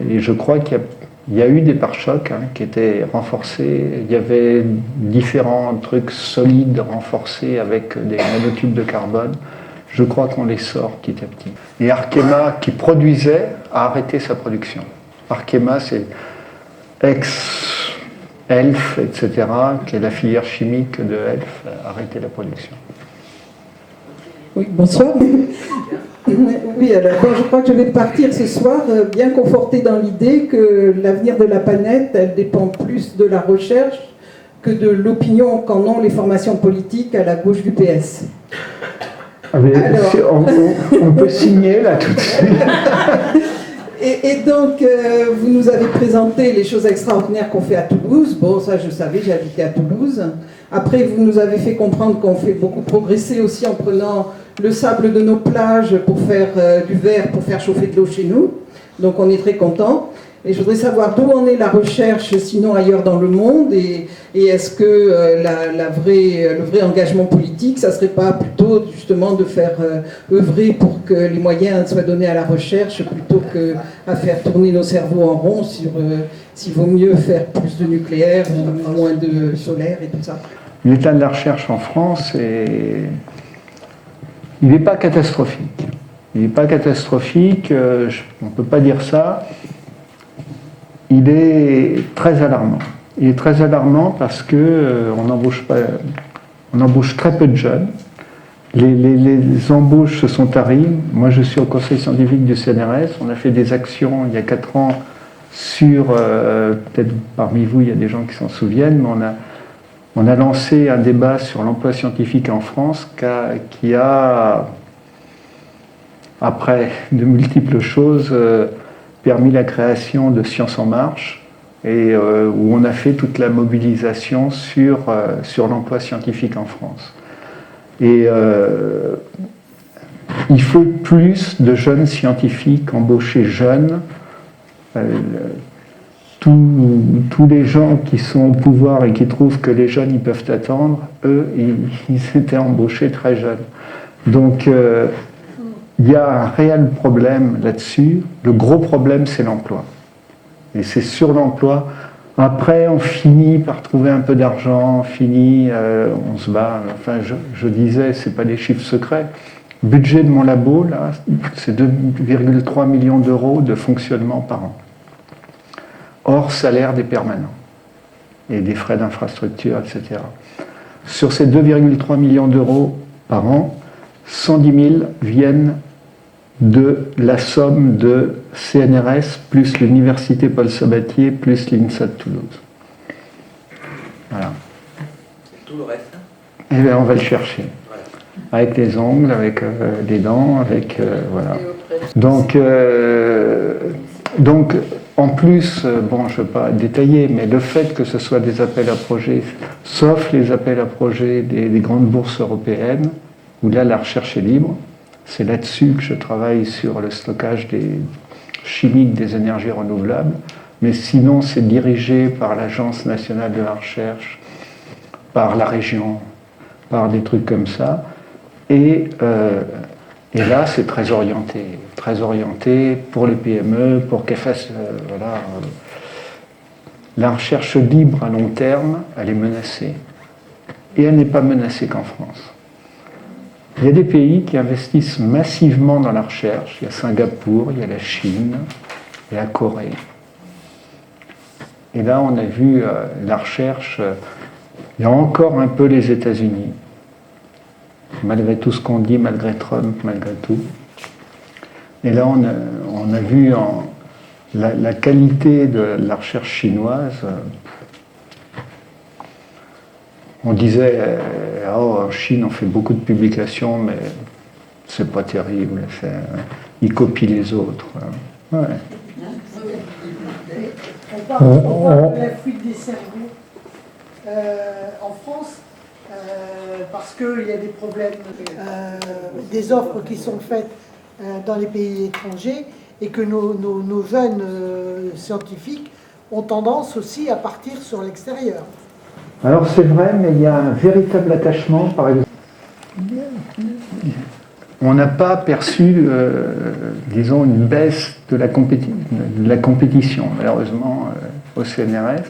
Et je crois qu'il y a eu des pare-chocs qui étaient renforcés. Il y avait différents trucs solides renforcés avec des nanotubes de carbone. Je crois qu'on les sort petit à petit. Et Arkema, qui produisait, a arrêté sa production. Arkema, c'est ex-Elf, etc., qui est la filière chimique de Elf, a arrêté la production. Oui, bonsoir. Oui, alors bon, je crois que je vais partir ce soir bien confortée dans l'idée que l'avenir de la planète, elle dépend plus de la recherche que de l'opinion qu'en ont les formations politiques à la gauche du PS. Alors... on peut signer là tout de suite. Et donc, vous nous avez présenté les choses extraordinaires qu'on fait à Toulouse. Bon, ça je savais, j'ai habité à Toulouse. Après, vous nous avez fait comprendre qu'on fait beaucoup progresser aussi en prenant le sable de nos plages pour faire du verre, pour faire chauffer de l'eau chez nous. Donc on est très contents. Et je voudrais savoir d'où en est la recherche, sinon ailleurs dans le monde, et est-ce que le vrai engagement politique, ça ne serait pas plutôt justement de faire œuvrer pour que les moyens soient donnés à la recherche plutôt qu'à faire tourner nos cerveaux en rond sur s'il vaut mieux faire plus de nucléaire ou moins de solaire et tout ça. L'état de la recherche en France, il n'est pas catastrophique. Il n'est pas catastrophique, on ne peut pas dire ça. Il est très alarmant. Il est très alarmant parce qu'on embauche très peu de jeunes. Les embauches se sont taries. Moi, je suis au conseil scientifique du CNRS. On a fait des actions il y a 4 ans sur, peut-être parmi vous, il y a des gens qui s'en souviennent, mais on a lancé un débat sur l'emploi scientifique en France qui a, après de multiples choses, permis la création de Sciences en Marche, et où on a fait toute la mobilisation sur l'emploi scientifique en France. Et il faut plus de jeunes scientifiques embauchés jeunes. Tous les gens qui sont au pouvoir et qui trouvent que les jeunes ils peuvent attendre, eux, ils étaient embauchés très jeunes. Donc il y a un réel problème là-dessus. Le gros problème, c'est l'emploi. Et c'est sur l'emploi. Après, on finit par trouver un peu d'argent, on se bat. Enfin, je disais, c'est pas des chiffres secrets. Budget de mon labo, là, c'est 2,3 millions d'euros de fonctionnement par an. Hors salaire des permanents et des frais d'infrastructure, etc. Sur ces 2,3 millions d'euros par an, 110 000 viennent de la somme de CNRS plus l'université Paul Sabatier plus l'INSA de Toulouse. Voilà. Tout le reste. Eh bien, on va le chercher. Avec les ongles, avec les dents, avec... voilà. Donc, en plus, bon, je ne vais pas détailler, mais le fait que ce soit des appels à projets, sauf les appels à projets des grandes bourses européennes, où là, la recherche est libre, c'est là-dessus que je travaille sur le stockage chimique des énergies renouvelables, mais sinon, c'est dirigé par l'Agence nationale de la recherche, par la région, par des trucs comme ça, et là, c'est très orienté pour les PME, pour qu'elles fassent... La recherche libre à long terme, elle est menacée. Et elle n'est pas menacée qu'en France. Il y a des pays qui investissent massivement dans la recherche. Il y a Singapour, il y a la Chine, il y a la Corée. Et là, on a vu la recherche... il y a encore un peu les États-Unis. Malgré tout ce qu'on dit, malgré Trump, malgré tout. Et là, on a vu la qualité de la recherche chinoise. On disait, en Chine, on fait beaucoup de publications, mais c'est pas terrible. Ils copient les autres. Ouais. On parle de la fuite des cerveaux en France. Parce qu'il y a des problèmes, des offres qui sont faites dans les pays étrangers et que nos jeunes scientifiques ont tendance aussi à partir sur l'extérieur. Alors c'est vrai, mais il y a un véritable attachement, par exemple. On n'a pas perçu, disons, une baisse de la compétition, malheureusement, au CNRS.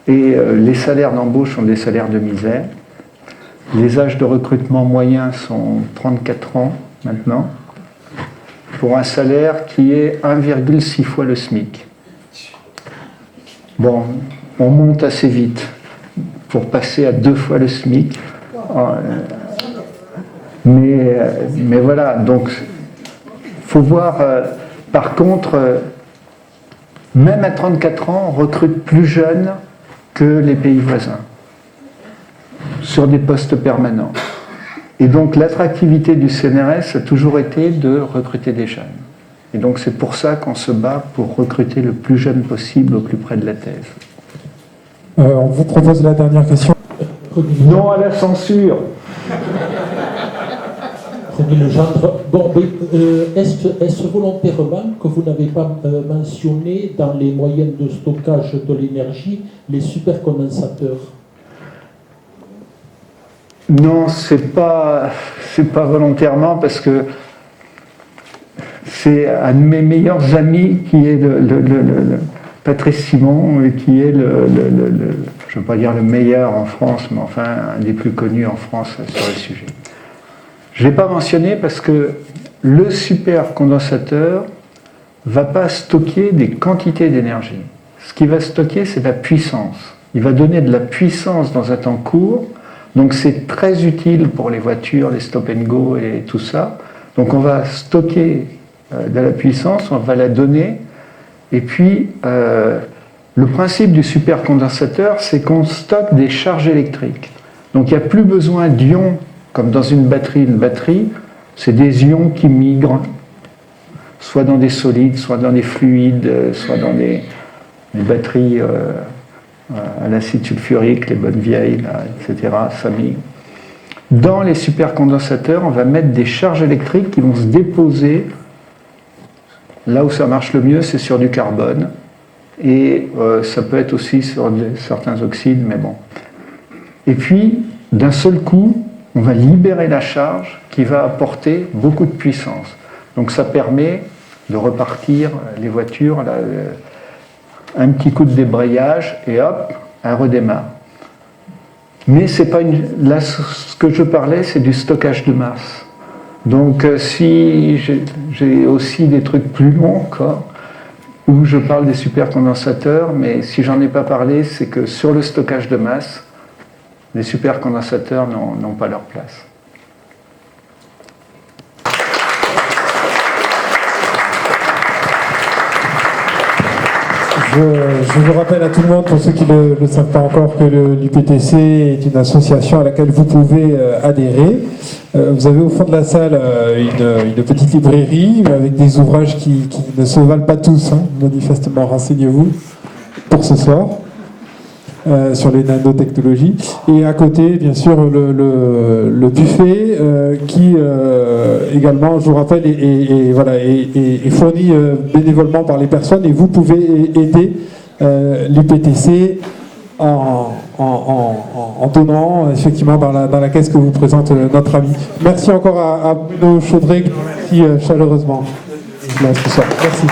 Et les salaires d'embauche sont des salaires de misère. Les âges de recrutement moyens sont 34 ans maintenant, pour un salaire qui est 1,6 fois le SMIC. Bon, on monte assez vite pour passer à 2 fois le SMIC. Mais voilà, donc il faut voir, par contre, même à 34 ans, on recrute plus jeunes que les pays voisins, sur des postes permanents. Et donc l'attractivité du CNRS a toujours été de recruter des jeunes. Et donc c'est pour ça qu'on se bat pour recruter le plus jeune possible au plus près de la thèse. On vous propose la dernière question. Non à la censure. Samuel Legendre. Bon, mais, est-ce volontairement que vous n'avez pas mentionné dans les moyens de stockage de l'énergie les supercondensateurs? Non, c'est pas volontairement, parce que c'est un de mes meilleurs amis qui est Patrice Simon, qui est je ne veux pas dire le meilleur en France, mais enfin un des plus connus en France sur le sujet. Je ne l'ai pas mentionné parce que le supercondensateur ne va pas stocker des quantités d'énergie. Ce qu'il va stocker, c'est la puissance. Il va donner de la puissance dans un temps court, donc c'est très utile pour les voitures, les stop and go et tout ça. Donc on va stocker de la puissance, on va la donner, et puis le principe du supercondensateur, c'est qu'on stocke des charges électriques. Donc il n'y a plus besoin d'ions, comme dans une batterie, c'est des ions qui migrent, soit dans des solides, soit dans des fluides, soit dans des batteries à l'acide sulfurique, les bonnes vieilles, là, etc., ça migre. Dans les supercondensateurs, on va mettre des charges électriques qui vont se déposer. Là où ça marche le mieux, c'est sur du carbone. Et ça peut être aussi sur certains oxydes, mais bon. Et puis, d'un seul coup, on va libérer la charge qui va apporter beaucoup de puissance. Donc ça permet de repartir les voitures, là, un petit coup de débrayage, et hop, elle redémarre. Mais c'est pas là, ce que je parlais, c'est du stockage de masse. Donc si j'ai aussi des trucs plus longs encore, où je parle des supercondensateurs, mais si j'en ai pas parlé, c'est que sur le stockage de masse, les supercondensateurs n'ont pas leur place. Je vous rappelle à tout le monde, pour ceux qui ne le savent pas encore, que l'UPTC est une association à laquelle vous pouvez adhérer. Vous avez au fond de la salle une petite librairie avec des ouvrages qui ne se valent pas tous, hein, manifestement, renseignez-vous pour ce soir. Sur les nanotechnologies, et à côté bien sûr le buffet qui également, je vous rappelle, est fourni bénévolement par les personnes, et vous pouvez aider l'UPTC en donnant effectivement dans la caisse que vous présente notre ami. Merci encore à Bruno Chaudret, qui chaleureusement là ce soir. Merci.